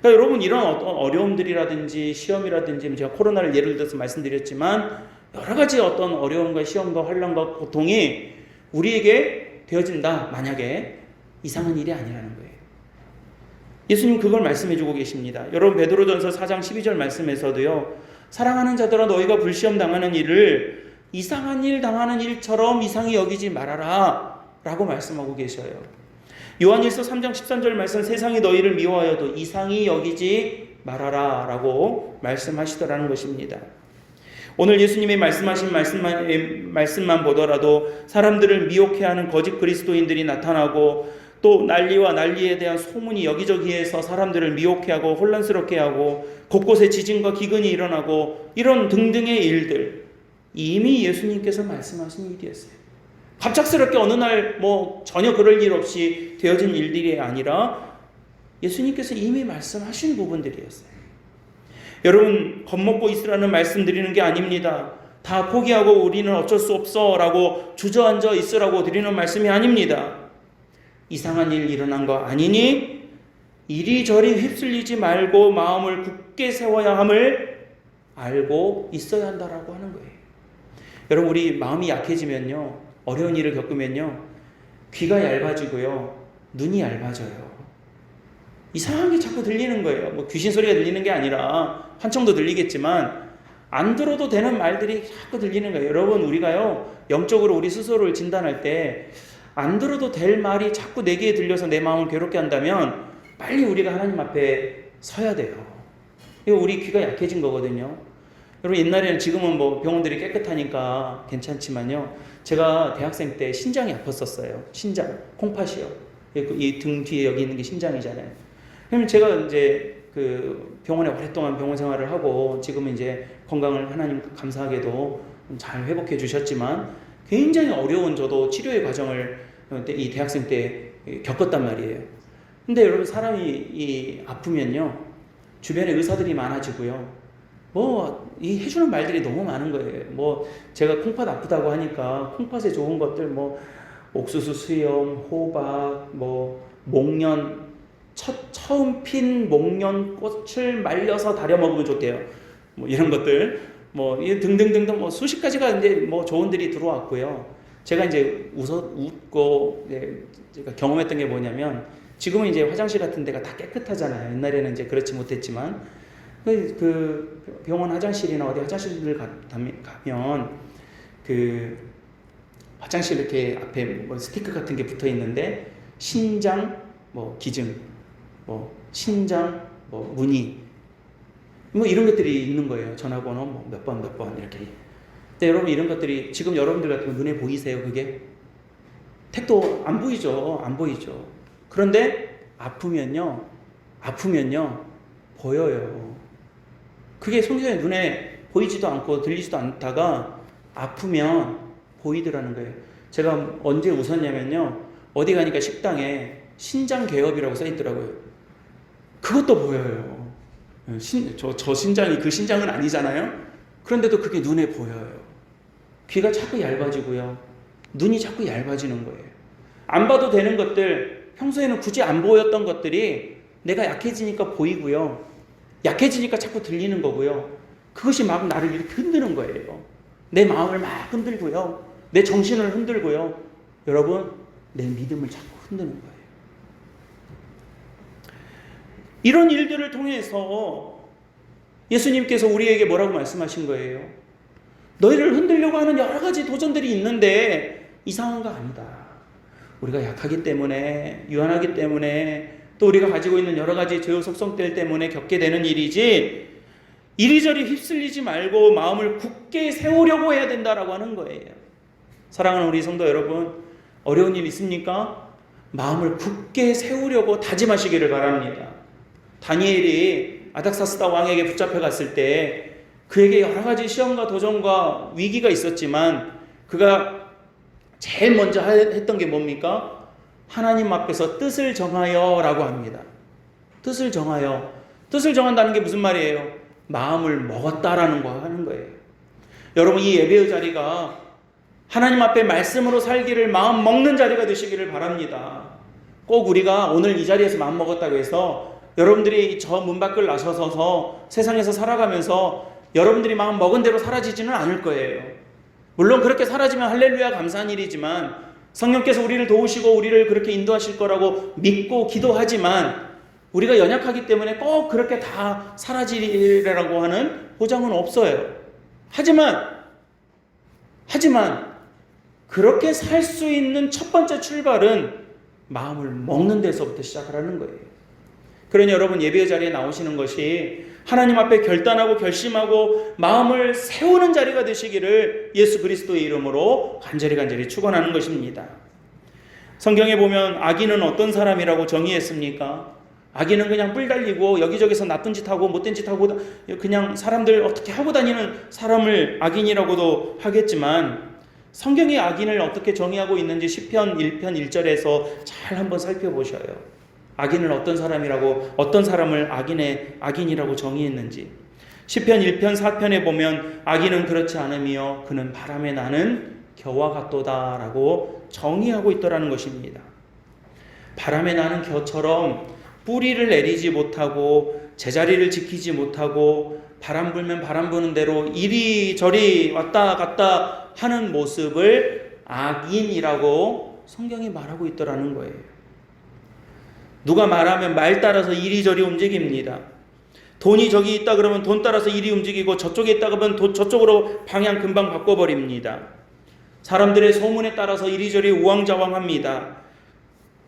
A: 그러니까 여러분 이런 어떤 어려움들이라든지 시험이라든지 제가 코로나를 예를 들어서 말씀드렸지만 여러 가지 어떤 어려움과 시험과 환난과 고통이 우리에게 되어진다. 만약에 이상한 일이 아니라는 거예요. 예수님 그걸 말씀해 주고 계십니다. 여러분 베드로전서 4장 12절 말씀에서도요. 사랑하는 자들아 너희가 불시험 당하는 일을 이상한 일 당하는 일처럼 이상히 여기지 말아라 라고 말씀하고 계셔요. 요한일서 3장 13절 말씀 세상이 너희를 미워하여도 이상히 여기지 말아라 라고 말씀하시더라는 것입니다. 오늘 예수님의 말씀하신 말씀만 보더라도 사람들을 미혹해하는 거짓 그리스도인들이 나타나고 또 난리와 난리에 대한 소문이 여기저기에서 사람들을 미혹해하고 혼란스럽게 하고 곳곳에 지진과 기근이 일어나고 이런 등등의 일들 이미 예수님께서 말씀하신 일이었어요. 갑작스럽게 어느 날 뭐 전혀 그럴 일 없이 되어진 일들이 아니라 예수님께서 이미 말씀하신 부분들이었어요. 여러분 겁먹고 있으라는 말씀드리는 게 아닙니다. 다 포기하고 우리는 어쩔 수 없어 라고 주저앉아 있으라고 드리는 말씀이 아닙니다. 이상한 일 일어난 거 아니니 이리저리 휩쓸리지 말고 마음을 굳게 세워야 함을 알고 있어야 한다라고 하는 거예요. 여러분 우리 마음이 약해지면요 어려운 일을 겪으면요 귀가 얇아지고요 눈이 얇아져요. 이상한 게 자꾸 들리는 거예요. 뭐 귀신 소리가 들리는 게 아니라 환청도 들리겠지만 안 들어도 되는 말들이 자꾸 들리는 거예요. 여러분 우리가요 영적으로 우리 스스로를 진단할 때 안 들어도 될 말이 자꾸 내 귀에 들려서 내 마음을 괴롭게 한다면 빨리 우리가 하나님 앞에 서야 돼요. 이거 우리 귀가 약해진 거거든요. 여러분 옛날에는 지금은 뭐 병원들이 깨끗하니까 괜찮지만요. 제가 대학생 때 신장이 아팠었어요. 신장, 콩팥이요. 이 등 뒤에 여기 있는 게 신장이잖아요. 그럼 제가 이제 그 병원에 오랫동안 병원 생활을 하고 지금은 이제 건강을 하나님 감사하게도 잘 회복해 주셨지만 굉장히 어려운 저도 치료의 과정을 이 대학생 때 겪었단 말이에요. 근데 여러분 사람이 아프면요 주변에 의사들이 많아지고요 뭐 이 해주는 말들이 너무 많은 거예요. 뭐 제가 콩팥 아프다고 하니까 콩팥에 좋은 것들 뭐 옥수수 수염, 호박, 뭐 목련 처음 핀 목련 꽃을 말려서 다려 먹으면 좋대요. 뭐 이런 것들 뭐 등등등등 뭐 수십 가지가 이제 뭐 조언들이 들어왔고요. 제가 이제 웃고 제가 경험했던 게 뭐냐면 지금은 이제 화장실 같은 데가 다 깨끗하잖아요. 옛날에는 이제 그렇지 못했지만 그 병원 화장실이나 어디 화장실을 가면 그 화장실 이렇게 앞에 뭐 스티커 같은 게 붙어 있는데 신장 뭐 기증 뭐 신장 뭐 문의 뭐 이런 것들이 있는 거예요. 전화번호 뭐 몇 번 이렇게. 근데 여러분 이런 것들이 지금 여러분들 같은 눈에 보이세요? 그게? 택도 안 보이죠. 안 보이죠. 그런데 아프면요 보여요. 그게 성경에 눈에 보이지도 않고 들리지도 않다가 아프면 보이더라는 거예요. 제가 언제 웃었냐면요. 어디 가니까 식당에 신장 개업이라고 써 있더라고요. 그것도 보여요. 저 신장이 그 신장은 아니잖아요. 그런데도 그게 눈에 보여요. 귀가 자꾸 얇아지고요. 눈이 자꾸 얇아지는 거예요. 안 봐도 되는 것들, 평소에는 굳이 안 보였던 것들이 내가 약해지니까 보이고요. 약해지니까 자꾸 들리는 거고요. 그것이 막 나를 이렇게 흔드는 거예요. 내 마음을 막 흔들고요. 내 정신을 흔들고요. 여러분, 내 믿음을 자꾸 흔드는 거예요. 이런 일들을 통해서 예수님께서 우리에게 뭐라고 말씀하신 거예요? 너희를 흔들려고 하는 여러 가지 도전들이 있는데 이상한 거 아니다. 우리가 약하기 때문에, 유한하기 때문에, 또 우리가 가지고 있는 여러 가지 죄의 속성들 때문에 겪게 되는 일이지, 이리저리 휩쓸리지 말고 마음을 굳게 세우려고 해야 된다라고 하는 거예요. 사랑하는 우리 성도 여러분, 어려운 일 있습니까? 마음을 굳게 세우려고 다짐하시기를 바랍니다. 다니엘이 아닥사스다 왕에게 붙잡혀 갔을 때 그에게 여러 가지 시험과 도전과 위기가 있었지만 그가 제일 먼저 했던 게 뭡니까? 하나님 앞에서 뜻을 정하여 라고 합니다. 뜻을 정하여. 뜻을 정한다는 게 무슨 말이에요? 마음을 먹었다라는 거 하는 거예요. 여러분, 이 예배의 자리가 하나님 앞에 말씀으로 살기를 마음 먹는 자리가 되시기를 바랍니다. 꼭 우리가 오늘 이 자리에서 마음 먹었다고 해서 여러분들이 저 문 밖을 나서서 세상에서 살아가면서 여러분들이 마음 먹은 대로 사라지지는 않을 거예요. 물론 그렇게 사라지면 할렐루야 감사한 일이지만 성령께서 우리를 도우시고 우리를 그렇게 인도하실 거라고 믿고 기도하지만 우리가 연약하기 때문에 꼭 그렇게 다 사라지리라고 하는 보장은 없어요. 하지만 그렇게 살 수 있는 첫 번째 출발은 마음을 먹는 데서부터 시작하라는 거예요. 그러니 여러분, 예배의 자리에 나오시는 것이 하나님 앞에 결단하고 결심하고 마음을 세우는 자리가 되시기를 예수 그리스도의 이름으로 간절히 축원하는 것입니다. 성경에 보면 악인은 어떤 사람이라고 정의했습니까? 악인은 그냥 뿔 달리고 여기저기서 나쁜 짓 하고 못된 짓 하고 그냥 사람들 어떻게 하고 다니는 사람을 악인이라고도 하겠지만 성경이 악인을 어떻게 정의하고 있는지 시편 1편 1절에서 잘 한번 살펴보셔요. 악인을 어떤 사람이라고, 어떤 사람을 악인이라고 정의했는지. 시편 1편 4편에 보면 악인은 그렇지 않으며 그는 바람에 나는 겨와 같도다라고 정의하고 있더라는 것입니다. 바람에 나는 겨처럼 뿌리를 내리지 못하고 제자리를 지키지 못하고 바람 불면 바람 부는 대로 이리저리 왔다 갔다 하는 모습을 악인이라고 성경이 말하고 있더라는 거예요. 누가 말하면 말 따라서 이리저리 움직입니다. 돈이 저기 있다 그러면 돈 따라서 이리 움직이고 저쪽에 있다 그러면 저쪽으로 방향 금방 바꿔버립니다. 사람들의 소문에 따라서 이리저리 우왕좌왕합니다.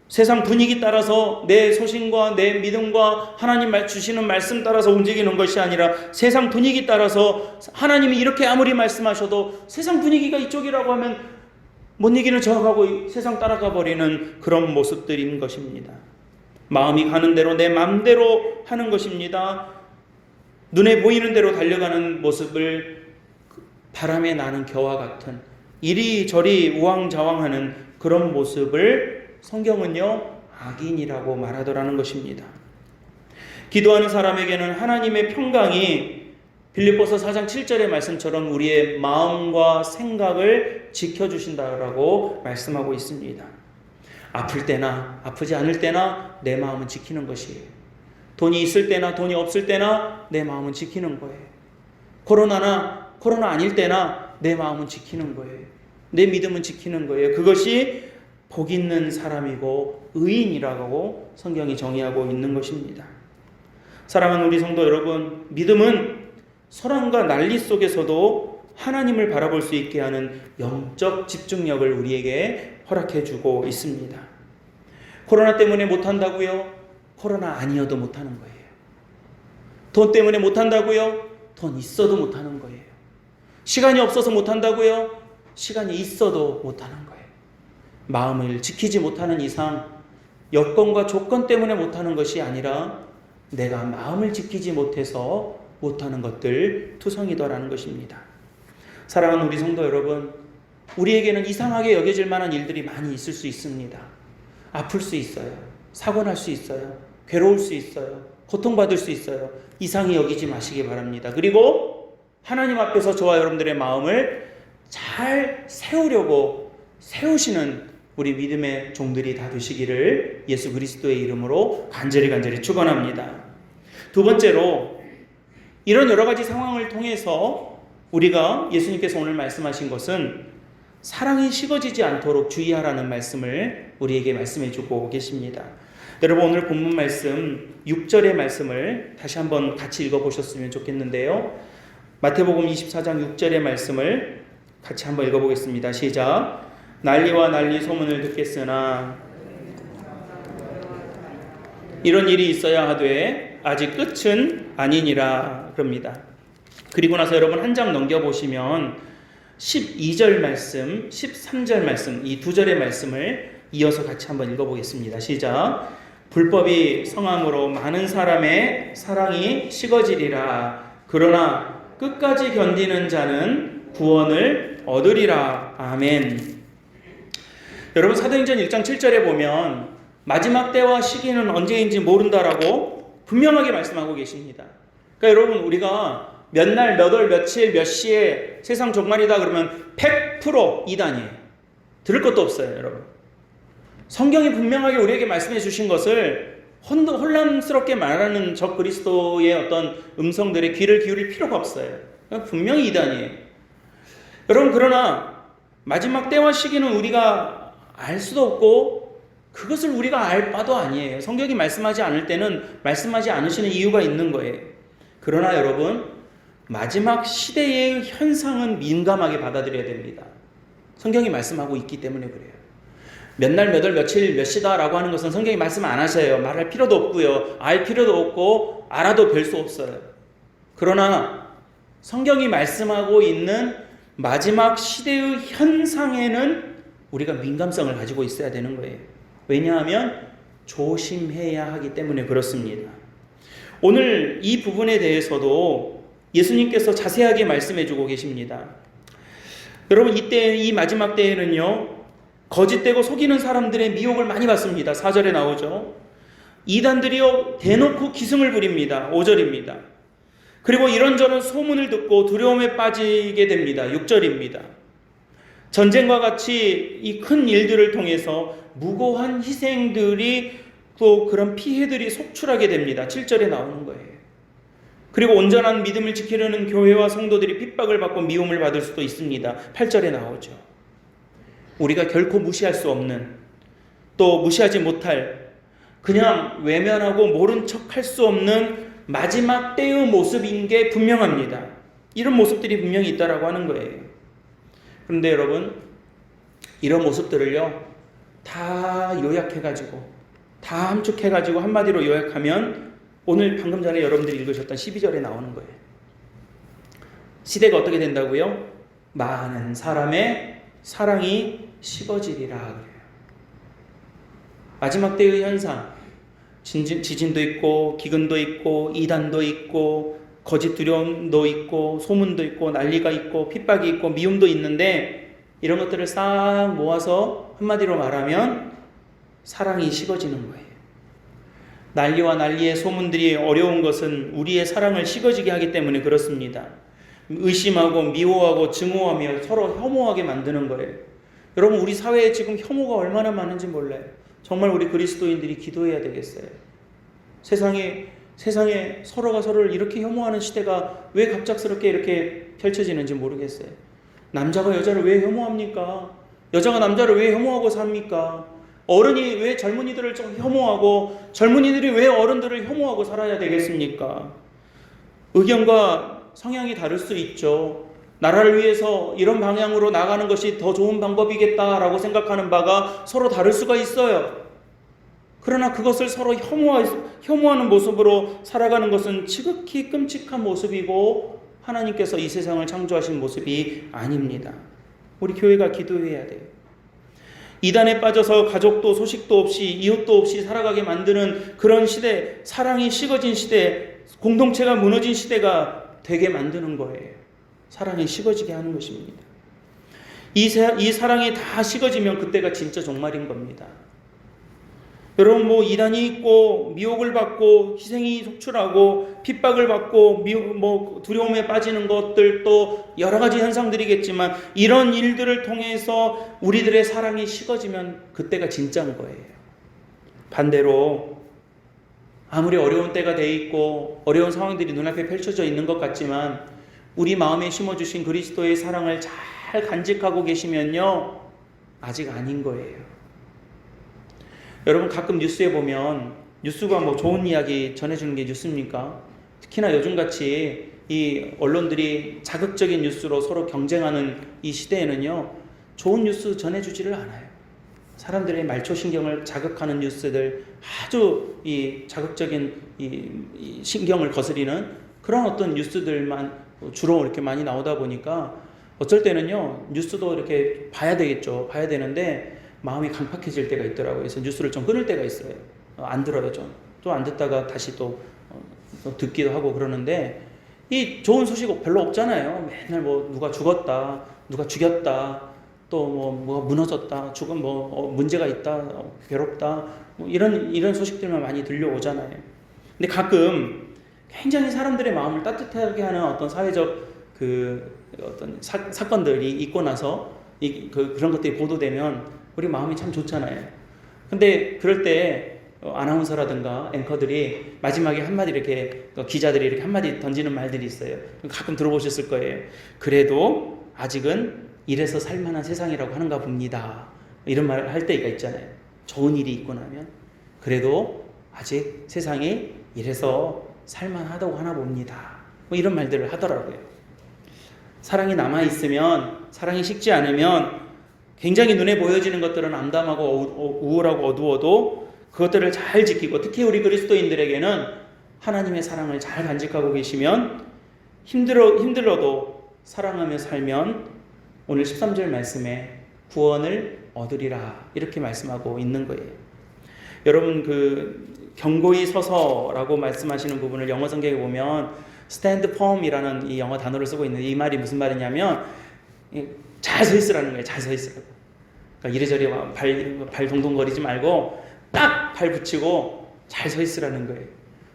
A: 세상 분위기 따라서 내 소신과 내 믿음과 하나님 주시는 말씀 따라서 움직이는 것이 아니라 세상 분위기 따라서 하나님이 이렇게 아무리 말씀하셔도 세상 분위기가 이쪽이라고 하면 못 이기는 척하고 세상 따라가 버리는 그런 모습들인 것입니다. 마음이 가는 대로 내 마음대로 하는 것입니다. 눈에 보이는 대로 달려가는 모습을 바람에 나는 겨와 같은 이리저리 우왕좌왕하는 그런 모습을 성경은요 악인이라고 말하더라는 것입니다. 기도하는 사람에게는 하나님의 평강이 빌립보서 4장 7절의 말씀처럼 우리의 마음과 생각을 지켜주신다라고 말씀하고 있습니다. 아플 때나 아프지 않을 때나 내 마음은 지키는 것이에요. 돈이 있을 때나 돈이 없을 때나 내 마음은 지키는 거예요. 코로나 아닐 때나 내 마음은 지키는 거예요. 내 믿음은 지키는 거예요. 그것이 복 있는 사람이고 의인이라고 성경이 정의하고 있는 것입니다. 사랑하는 우리 성도 여러분, 믿음은 소란과 난리 속에서도 하나님을 바라볼 수 있게 하는 영적 집중력을 우리에게 허락해 주고 있습니다. 코로나 때문에 못한다고요? 코로나 아니어도 못하는 거예요. 돈 때문에 못한다고요? 돈 있어도 못하는 거예요. 시간이 없어서 못한다고요? 시간이 있어도 못하는 거예요. 마음을 지키지 못하는 이상 여건과 조건 때문에 못하는 것이 아니라 내가 마음을 지키지 못해서 못하는 것들 투성이더라는 것입니다. 사랑하는 우리 성도 여러분, 우리에게는 이상하게 여겨질 만한 일들이 많이 있을 수 있습니다. 아플 수 있어요. 사고 날 수 있어요. 괴로울 수 있어요. 고통받을 수 있어요. 이상히 여기지 마시기 바랍니다. 그리고 하나님 앞에서 저와 여러분들의 마음을 잘 세우려고 세우시는 우리 믿음의 종들이 다 되시기를 예수 그리스도의 이름으로 간절히 축원합니다. 두 번째로, 이런 여러 가지 상황을 통해서 우리가 예수님께서 오늘 말씀하신 것은 사랑이 식어지지 않도록 주의하라는 말씀을 우리에게 말씀해 주고 계십니다. 여러분, 오늘 본문 말씀 6절의 말씀을 다시 한번 같이 읽어보셨으면 좋겠는데요. 마태복음 24장 6절의 말씀을 같이 한번 읽어보겠습니다. 시작. 난리와 난리 소문을 듣겠으나 이런 일이 있어야 하되 아직 끝은 아니니라 그럽니다. 그리고 나서 여러분 한 장 넘겨보시면 12절 말씀, 13절 말씀, 이 두 절의 말씀을 이어서 같이 한번 읽어보겠습니다. 시작. 불법이 성함으로 많은 사람의 사랑이 식어지리라. 그러나 끝까지 견디는 자는 구원을 얻으리라. 아멘. 여러분, 사도행전 1장 7절에 보면 마지막 때와 시기는 언제인지 모른다라고 분명하게 말씀하고 계십니다. 그러니까 여러분, 우리가 몇 날, 몇 월, 며칠, 몇 시에 세상 종말이다 그러면 100% 이단이에요. 들을 것도 없어요, 여러분. 성경이 분명하게 우리에게 말씀해 주신 것을 혼란스럽게 말하는 적 그리스도의 어떤 음성들의 귀를 기울일 필요가 없어요. 분명히 이단이에요. 여러분, 그러나 마지막 때와 시기는 우리가 알 수도 없고 그것을 우리가 알 바도 아니에요. 성경이 말씀하지 않을 때는 말씀하지 않으시는 이유가 있는 거예요. 그러나 여러분, 마지막 시대의 현상은 민감하게 받아들여야 됩니다. 성경이 말씀하고 있기 때문에 그래요. 몇 날, 몇 월, 며칠, 몇 시다라고 하는 것은 성경이 말씀 안 하셔요. 말할 필요도 없고요. 알 필요도 없고 알아도 별 수 없어요. 그러나 성경이 말씀하고 있는 마지막 시대의 현상에는 우리가 민감성을 가지고 있어야 되는 거예요. 왜냐하면 조심해야 하기 때문에 그렇습니다. 오늘 이 부분에 대해서도 예수님께서 자세하게 말씀해 주고 계십니다. 여러분, 이때 이 마지막 때에는요, 거짓되고 속이는 사람들의 미혹을 많이 받습니다. 4절에 나오죠. 이단들이요 대놓고 기승을 부립니다. 5절입니다. 그리고 이런저런 소문을 듣고 두려움에 빠지게 됩니다. 6절입니다. 전쟁과 같이 이 큰 일들을 통해서 무고한 희생들이 또 그런 피해들이 속출하게 됩니다. 7절에 나오는 거예요. 그리고 온전한 믿음을 지키려는 교회와 성도들이 핍박을 받고 미움을 받을 수도 있습니다. 8절에 나오죠. 우리가 결코 무시할 수 없는, 또 무시하지 못할, 그냥 외면하고 모른 척할 수 없는 마지막 때의 모습인 게 분명합니다. 이런 모습들이 분명히 있다라고 하는 거예요. 그런데 여러분, 이런 모습들을요 다 요약해가지고, 다 함축해가지고 한마디로 요약하면 오늘 방금 전에 여러분들이 읽으셨던 12절에 나오는 거예요. 시대가 어떻게 된다고요? 많은 사람의 사랑이 식어지리라 그래요. 마지막 때의 현상, 지진도 있고 기근도 있고 이단도 있고 거짓 두려움도 있고 소문도 있고 난리가 있고 핍박이 있고 미움도 있는데, 이런 것들을 싹 모아서 한마디로 말하면 사랑이 식어지는 거예요. 난리와 난리의 소문들이 어려운 것은 우리의 사랑을 식어지게 하기 때문에 그렇습니다. 의심하고 미워하고 증오하며 서로 혐오하게 만드는 거예요. 여러분, 우리 사회에 지금 혐오가 얼마나 많은지 몰라요. 정말 우리 그리스도인들이 기도해야 되겠어요. 세상에 서로가 서로를 이렇게 혐오하는 시대가 왜 갑작스럽게 이렇게 펼쳐지는지 모르겠어요. 남자가 여자를 왜 혐오합니까? 여자가 남자를 왜 혐오하고 삽니까? 어른이 왜 젊은이들을 혐오하고 젊은이들이 왜 어른들을 혐오하고 살아야 되겠습니까? 의견과 성향이 다를 수 있죠. 나라를 위해서 이런 방향으로 나가는 것이 더 좋은 방법이겠다라고 생각하는 바가 서로 다를 수가 있어요. 그러나 그것을 서로 혐오하는 모습으로 살아가는 것은 지극히 끔찍한 모습이고 하나님께서 이 세상을 창조하신 모습이 아닙니다. 우리 교회가 기도해야 돼요. 이단에 빠져서 가족도 소식도 없이 이웃도 없이 살아가게 만드는 그런 시대, 사랑이 식어진 시대, 공동체가 무너진 시대가 되게 만드는 거예요. 사랑이 식어지게 하는 것입니다. 이 사랑이 다 식어지면 그때가 진짜 종말인 겁니다. 여러분, 이단이 있고 미혹을 받고 희생이 속출하고 핍박을 받고 두려움에 빠지는 것들, 또 여러 가지 현상들이겠지만 이런 일들을 통해서 우리들의 사랑이 식어지면 그때가 진짜인 거예요. 반대로 아무리 어려운 때가 돼 있고 어려운 상황들이 눈앞에 펼쳐져 있는 것 같지만 우리 마음에 심어주신 그리스도의 사랑을 잘 잘 간직하고 계시면요, 아직 아닌 거예요. 여러분, 가끔 뉴스에 보면, 뉴스가 뭐 좋은 이야기 전해주는 게 뉴스입니까? 특히나 요즘같이 이 언론들이 자극적인 뉴스로 서로 경쟁하는 이 시대에는요, 좋은 뉴스 전해주지를 않아요. 사람들의 말초신경을 자극하는 뉴스들, 아주 이 자극적인 이 신경을 거스리는 그런 어떤 뉴스들만 주로 이렇게 많이 나오다 보니까 어쩔 때는요, 뉴스도 이렇게 봐야 되겠죠. 봐야 되는데 마음이 강팍해질 때가 있더라고요. 그래서 뉴스를 좀 끊을 때가 있어요. 안 들어요. 또 안 듣다가 다시 또 듣기도 하고 그러는데, 이 좋은 소식 별로 없잖아요. 맨날 뭐 누가 죽었다, 누가 죽였다, 또 뭐가 무너졌다, 죽은 문제가 있다, 괴롭다, 뭐 이런 소식들만 많이 들려오잖아요. 근데 가끔 굉장히 사람들의 마음을 따뜻하게 하는 어떤 사회적 어떤 사건들이 있고 나서 그런 것들이 보도되면 우리 마음이 참 좋잖아요. 근데 그럴 때 아나운서라든가 앵커들이 마지막에 한마디 이렇게 기자들이 이렇게 한마디 던지는 말들이 있어요. 가끔 들어보셨을 거예요. 그래도 아직은 이래서 살만한 세상이라고 하는가 봅니다. 이런 말 할 때가 있잖아요. 좋은 일이 있고 나면 그래도 아직 세상이 이래서 살만하다고 하나 봅니다. 뭐 이런 말들을 하더라고요. 사랑이 남아있으면, 사랑이 식지 않으면 굉장히 눈에 보여지는 것들은 암담하고 우울하고 어두워도 그것들을 잘 지키고, 특히 우리 그리스도인들에게는 하나님의 사랑을 잘 간직하고 계시면 힘들어도 사랑하며 살면 오늘 13절 말씀에 구원을 얻으리라 이렇게 말씀하고 있는 거예요. 여러분, 견고히 서서라고 말씀하시는 부분을 영어 성경에 보면 stand firm이라는 이 영어 단어를 쓰고 있는데, 이 말이 무슨 말이냐면 잘 서 있으라는 거예요. 잘 서 있으라고. 그러니까 이래저래 발 동동거리지 말고 딱 발 붙이고 잘 서 있으라는 거예요.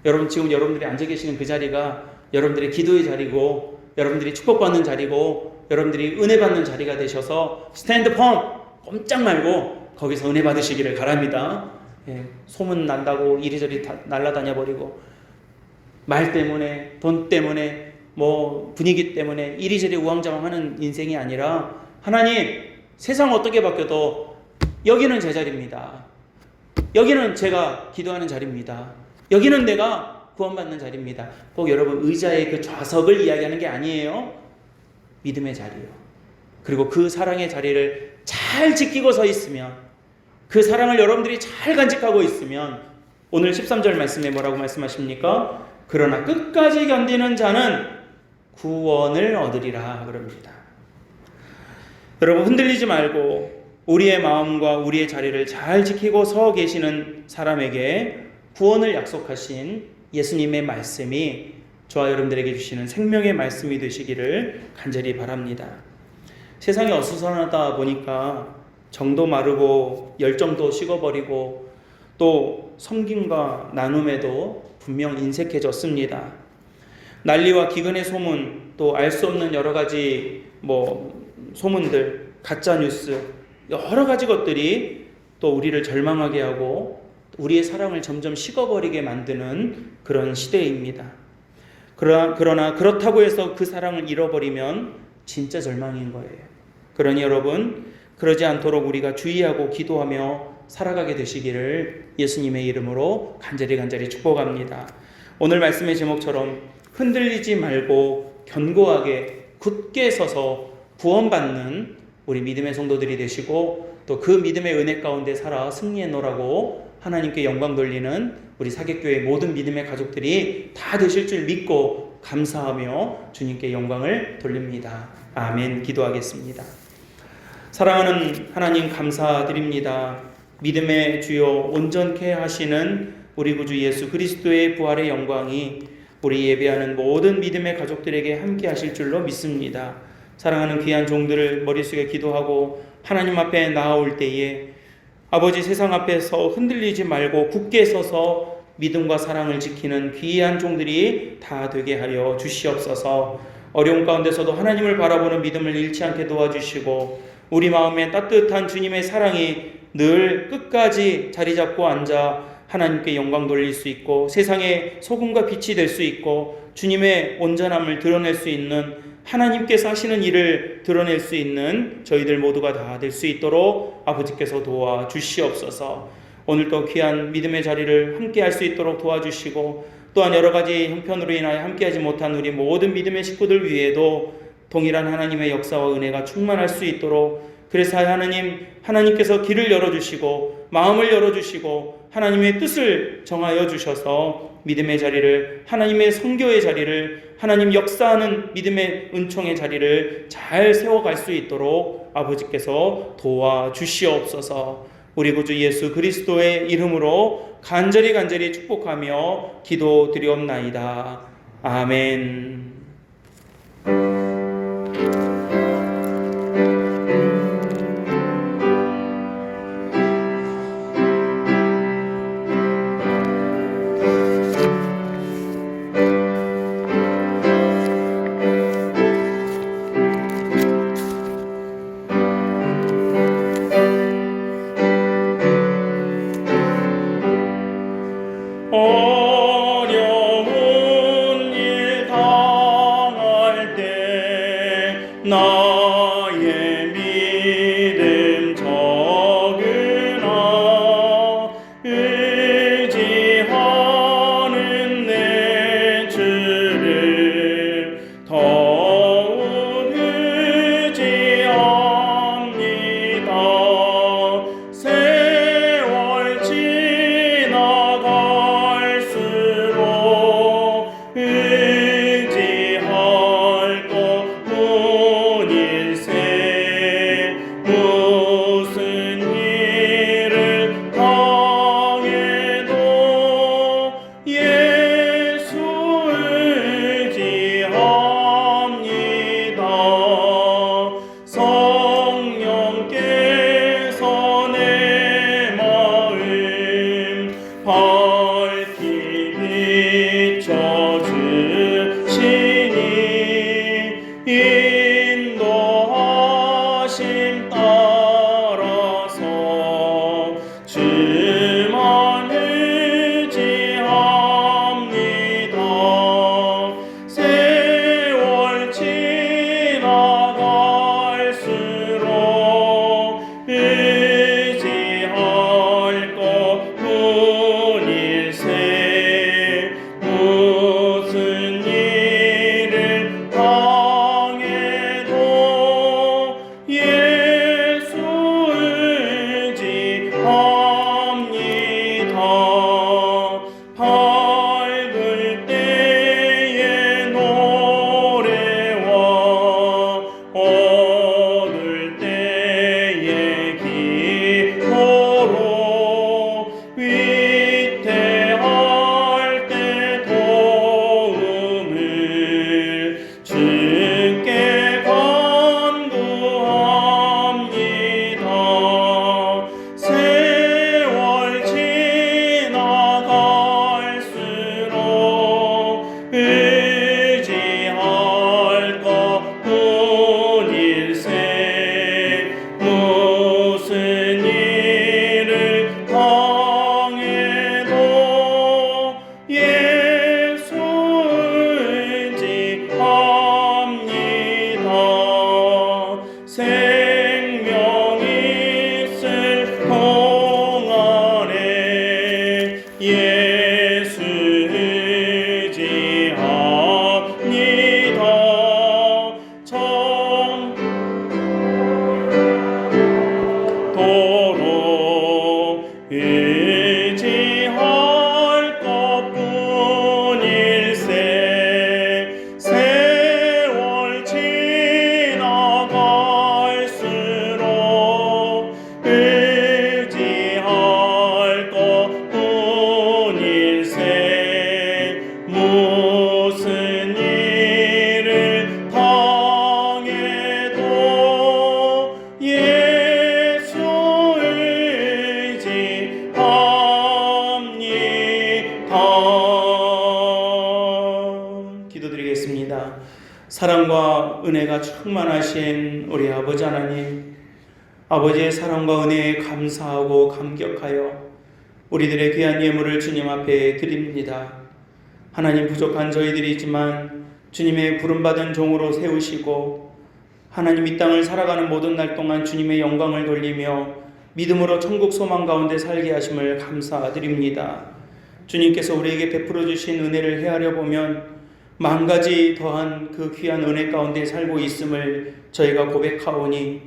A: 여러분, 지금 여러분들이 앉아 계시는 그 자리가 여러분들의 기도의 자리고, 여러분들이 축복받는 자리고, 여러분들이 은혜 받는 자리가 되셔서 스탠드 펌 꼼짝 말고 거기서 은혜 받으시기를 바랍니다. 소문 난다고 이리저리 날아다녀 버리고, 말 때문에, 돈 때문에, 뭐 분위기 때문에 이리저리 우왕좌왕하는 인생이 아니라, 하나님, 세상 어떻게 바뀌어도 여기는 제 자리입니다. 여기는 제가 기도하는 자리입니다. 여기는 내가 구원받는 자리입니다. 꼭 여러분 의자의 그 좌석을 이야기하는 게 아니에요. 믿음의 자리요. 그리고 그 사랑의 자리를 잘 지키고 서 있으면, 그 사랑을 여러분들이 잘 간직하고 있으면, 오늘 13절 말씀에 뭐라고 말씀하십니까? 그러나 끝까지 견디는 자는 구원을 얻으리라 그럽니다. 여러분, 흔들리지 말고 우리의 마음과 우리의 자리를 잘 지키고 서 계시는 사람에게 구원을 약속하신 예수님의 말씀이 저와 여러분들에게 주시는 생명의 말씀이 되시기를 간절히 바랍니다. 세상이 어수선하다 보니까 정도 마르고 열정도 식어버리고 또 섬김과 나눔에도 분명 인색해졌습니다. 난리와 기근의 소문, 또 알 수 없는 여러 가지 소문들, 가짜 뉴스, 여러 가지 것들이 또 우리를 절망하게 하고 우리의 사랑을 점점 식어버리게 만드는 그런 시대입니다. 그러나 그렇다고 해서 그 사랑을 잃어버리면 진짜 절망인 거예요. 그러니 여러분, 그러지 않도록 우리가 주의하고 기도하며 살아가게 되시기를 예수님의 이름으로 간절히 축복합니다. 오늘 말씀의 제목처럼 흔들리지 말고 견고하게 굳게 서서 구원받는 우리 믿음의 성도들이 되시고, 또 그 믿음의 은혜 가운데 살아 승리해노라고 하나님께 영광 돌리는 우리 사귑교회 모든 믿음의 가족들이 다 되실 줄 믿고 감사하며 주님께 영광을 돌립니다. 아멘. 기도하겠습니다. 사랑하는 하나님, 감사드립니다. 믿음의 주요 온전케 하시는 우리 구주 예수 그리스도의 부활의 영광이 우리 예배하는 모든 믿음의 가족들에게 함께 하실 줄로 믿습니다. 사랑하는 귀한 종들을 머릿속에 기도하고 하나님 앞에 나아올 때에 아버지, 세상 앞에서 흔들리지 말고 굳게 서서 믿음과 사랑을 지키는 귀한 종들이 다 되게 하여 주시옵소서. 어려운 가운데서도 하나님을 바라보는 믿음을 잃지 않게 도와주시고, 우리 마음에 따뜻한 주님의 사랑이 늘 끝까지 자리 잡고 앉아 하나님께 영광 돌릴 수 있고 세상의 소금과 빛이 될 수 있고 주님의 온전함을 드러낼 수 있는, 하나님께서 하시는 일을 드러낼 수 있는 저희들 모두가 다 될 수 있도록 아버지께서 도와주시옵소서. 오늘도 귀한 믿음의 자리를 함께 할 수 있도록 도와주시고, 또한 여러 가지 형편으로 인하여 함께하지 못한 우리 모든 믿음의 식구들 위에도 동일한 하나님의 역사와 은혜가 충만할 수 있도록, 그래서 하나님께서 길을 열어주시고 마음을 열어주시고 하나님의 뜻을 정하여 주셔서 믿음의 자리를, 하나님의 선교의 자리를, 하나님 역사하는 믿음의 은총의 자리를 잘 세워갈 수 있도록 아버지께서 도와주시옵소서. 우리 구주 예수 그리스도의 이름으로 간절히 축복하며 기도드리옵나이다. 아멘.
C: 어려운 일 당할 때 나의 믿음 적으나 의지하는 내 주를 더욱 의지합니다. 세월 지나갈수록 의지할 것뿐일세. 무슨 일을 당해도 예수 의지합니다. 성령께서 내 마음 밝히 비춰주시니 인도하심 따라서 주만 의지합니다. 세월 지나갈수록 의지할 것뿐일세. 무슨 일을 당해도 예수 의지합니다. 밝을 때의 노래와 어두울 때의 기도로 위태할 때 도움을 주께 간구합니다. 세월 지나갈수록 의지할 것뿐일세. 무슨 일을 당해도 예수 의지합니다. 생명 있을 동안에 예수 의지합니다. 정도로 의지할 것뿐일세. 세월 지나갈수록 의지할 것뿐일세. 무슨 일을 당해도 예수 의지합니다.
A: 기도드리겠습니다. 사랑과 은혜가 충만하신 우리 아버지 하나님, 아버지의 사랑과 은혜에 감사하고 감격하여 우리들의 귀한 예물을 주님 앞에 드립니다. 하나님, 부족한 저희들이지만 주님의 부름받은 종으로 세우시고 하나님 이 땅을 살아가는 모든 날 동안 주님의 영광을 돌리며 믿음으로 천국 소망 가운데 살게 하심을 감사드립니다. 주님께서 우리에게 베풀어 주신 은혜를 헤아려 보면 만 가지 더한 그 귀한 은혜 가운데 살고 있음을 저희가 고백하오니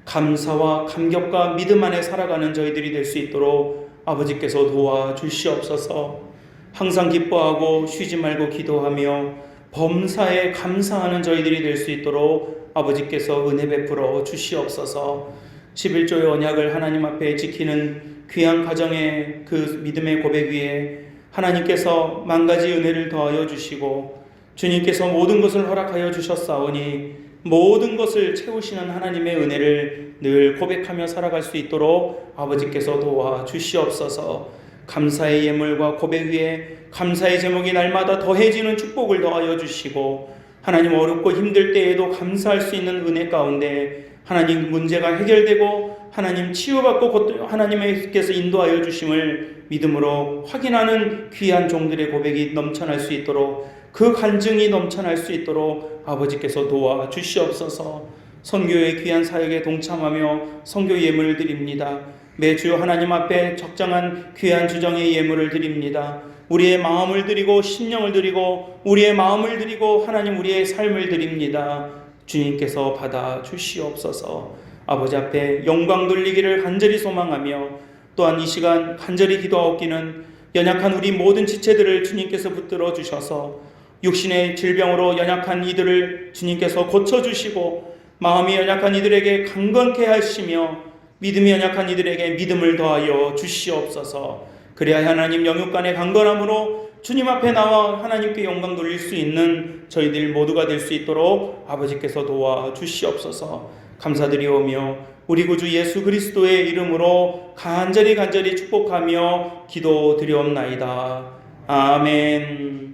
A: 감사와 감격과 믿음 안에 살아가는 저희들이 될 수 있도록 아버지께서 도와주시옵소서. 항상 기뻐하고 쉬지 말고 기도하며 범사에 감사하는 저희들이 될 수 있도록 아버지께서 은혜 베풀어 주시옵소서. 11조의 언약을 하나님 앞에 지키는 귀한 가정의 그 믿음의 고백 위에 하나님께서 만 가지 은혜를 더하여 주시고 주님께서 모든 것을 허락하여 주셨사오니 모든 것을 채우시는 하나님의 은혜를 늘 고백하며 살아갈 수 있도록 아버지께서 도와주시옵소서. 감사의 예물과 고백 위에 감사의 제목이 날마다 더해지는 축복을 더하여 주시고 하나님, 어렵고 힘들 때에도 감사할 수 있는 은혜 가운데 하나님 문제가 해결되고 하나님 치유받고 하나님께서 인도하여 주심을 믿음으로 확인하는 귀한 종들의 고백이 넘쳐날 수 있도록, 그 간증이 넘쳐날 수 있도록 아버지께서 도와주시옵소서. 선교의 귀한 사역에 동참하며 선교 예물을 드립니다. 매주 하나님 앞에 적정한 귀한 주정의 예물을 드립니다. 우리의 마음을 드리고 심령을 드리고 우리의 마음을 드리고 하나님 우리의 삶을 드립니다. 주님께서 받아 주시옵소서. 아버지 앞에 영광 돌리기를 간절히 소망하며 또한 이 시간 간절히 기도하옵기는 연약한 우리 모든 지체들을 주님께서 붙들어 주셔서 육신의 질병으로 연약한 이들을 주님께서 고쳐주시고 마음이 연약한 이들에게 강건케 하시며 믿음이 연약한 이들에게 믿음을 더하여 주시옵소서. 그래야 하나님 영육간의 강건함으로 주님 앞에 나와 하나님께 영광 돌릴 수 있는 저희들 모두가 될 수 있도록 아버지께서 도와주시옵소서. 감사드리오며 우리 구주 예수 그리스도의 이름으로 간절히 축복하며 기도드리옵나이다. 아멘.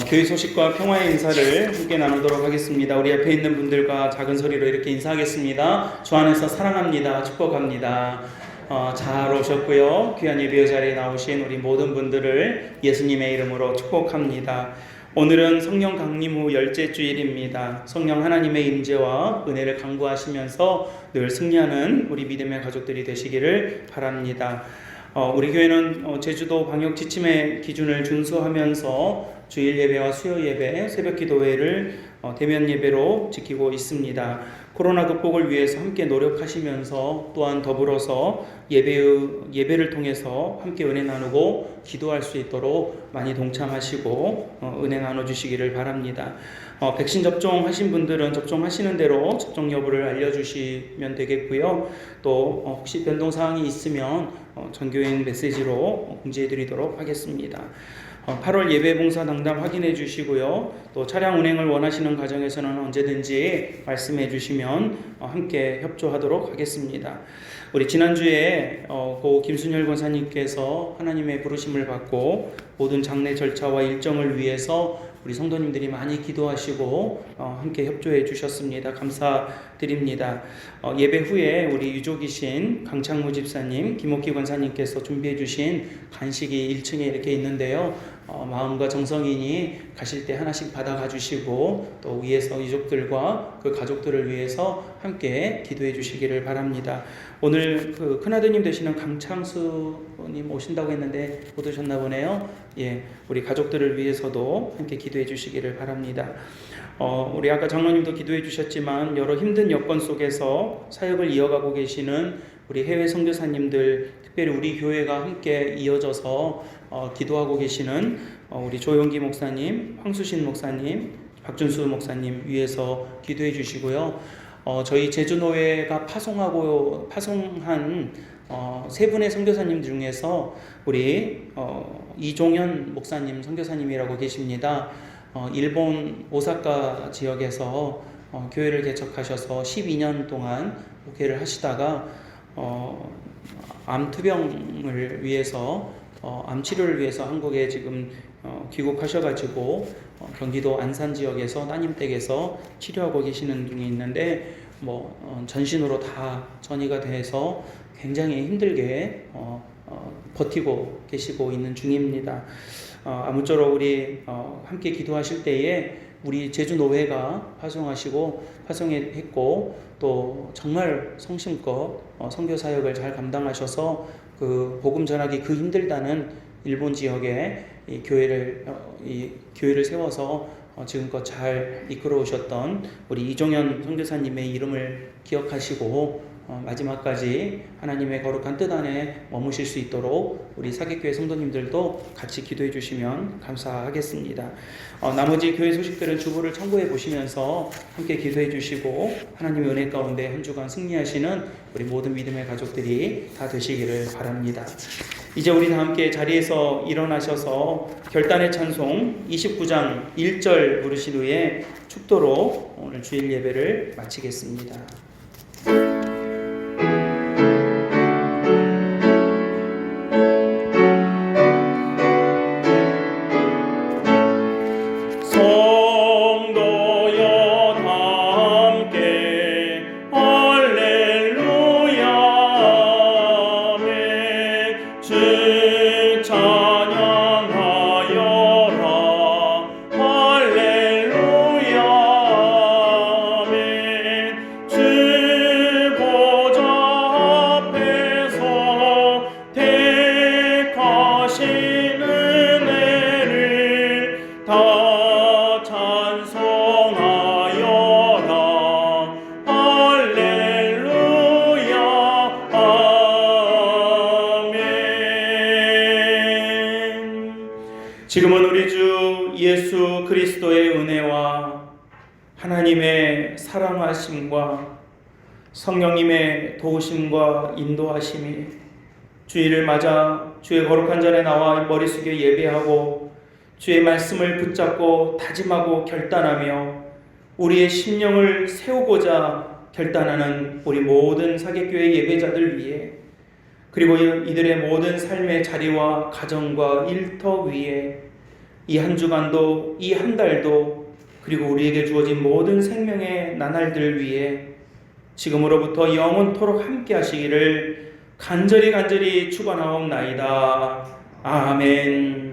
A: 교회 소식과 평화의 인사를 함께 나누도록 하겠습니다. 우리 옆에 있는 분들과 작은 소리로 이렇게 인사하겠습니다. 주 안에서 사랑합니다. 축복합니다. 잘 오셨고요. 귀한 예배 자리에 나오신 우리 모든 분들을 예수님의 이름으로 축복합니다. 오늘은 성령 강림 후 10째 주일입니다. 성령 하나님의 임재와 은혜를 간구하시면서 늘 승리하는 우리 믿음의 가족들이 되시기를 바랍니다. 우리 교회는 제주도 방역 지침의 기준을 준수하면서 주일 예배와 수요 예배, 새벽 기도회를 대면 예배로 지키고 있습니다. 코로나 극복을 위해서 함께 노력하시면서 또한 더불어서 예배를 통해서 함께 은혜 나누고 기도할 수 있도록 많이 동참하시고 은혜 나눠주시기를 바랍니다. 백신 접종하신 분들은 접종하시는 대로 접종 여부를 알려주시면 되겠고요. 또 혹시 변동사항이 있으면 전교인 메시지로 공지해드리도록 하겠습니다. 8월 예배봉사 당담 확인해 주시고요. 또 차량 운행을 원하시는 가정에서는 언제든지 말씀해 주시면 함께 협조하도록 하겠습니다. 우리 지난주에 고 김순열 권사님께서 하나님의 부르심을 받고 모든 장례 절차와 일정을 위해서 우리 성도님들이 많이 기도하시고 함께 협조해 주셨습니다. 감사드립니다. 예배 후에 우리 유족이신 강창무 집사님, 김옥기 권사님께서 준비해 주신 간식이 1층에 이렇게 있는데요. 마음과 정성인이 가실 때 하나씩 받아가 주시고 또 위에서 유족들과 그 가족들을 위해서 함께 기도해 주시기를 바랍니다. 오늘 그 큰아드님 되시는 강창수님 오신다고 했는데 못 오셨나 보네요. 예, 우리 가족들을 위해서도 함께 기도해 주시기를 바랍니다. 우리 아까 장로님도 기도해 주셨지만 여러 힘든 여건 속에서 사역을 이어가고 계시는 우리 해외 선교사님들, 특별히 우리 교회가 함께 이어져서 기도하고 계시는 우리 조용기 목사님, 황수신 목사님, 박준수 목사님 위해서 기도해 주시고요. 저희 제주노회가 파송한 세 분의 선교사님 중에서 우리 이종현 목사님 선교사님이라고 계십니다. 일본 오사카 지역에서 교회를 개척하셔서 12년 동안 목회를 하시다가 암 투병을 위해서 암 치료를 위해서 한국에 지금 귀국하셔가지고 경기도 안산 지역에서 따님 댁에서 치료하고 계시는 중에 있는데 전신으로 다 전이가 돼서 굉장히 힘들게 버티고 계시고 있는 중입니다. 아무쪼록 우리 함께 기도하실 때에 우리 제주노회가 파송했고 또 정말 성심껏 선교 사역을 잘 감당하셔서 그 복음 전하기 그 힘들다는 일본 지역에 이 교회를 세워서 지금껏 잘 이끌어 오셨던 우리 이종현 선교사님의 이름을 기억하시고 마지막까지 하나님의 거룩한 뜻 안에 머무실 수 있도록 우리 사객교회 성도님들도 같이 기도해 주시면 감사하겠습니다. 나머지 교회 소식들은 주보를 참고해 보시면서 함께 기도해 주시고 하나님의 은혜 가운데 한 주간 승리하시는 우리 모든 믿음의 가족들이 다 되시기를 바랍니다. 이제 우리 다 함께 자리에서 일어나셔서 결단의 찬송 29장 1절 부르신 후에 축도로 오늘 주일 예배를 마치겠습니다. 지금은 우리 주 예수 그리스도의 은혜와 하나님의 사랑하심과 성령님의 도우심과 인도하심이 주일을 맞아 주의 거룩한 전에 나와 머리 숙여 예배하고 주의 말씀을 붙잡고 다짐하고 결단하며 우리의 심령을 세우고자 결단하는 우리 모든 사객교회 예배자들 위해 그리고 이들의 모든 삶의 자리와 가정과 일터 위에 이 한 주간도 이 한 달도 그리고 우리에게 주어진 모든 생명의 나날들 위해 지금으로부터 영원토록 함께 하시기를 간절히 축원하옵나이다. 아멘.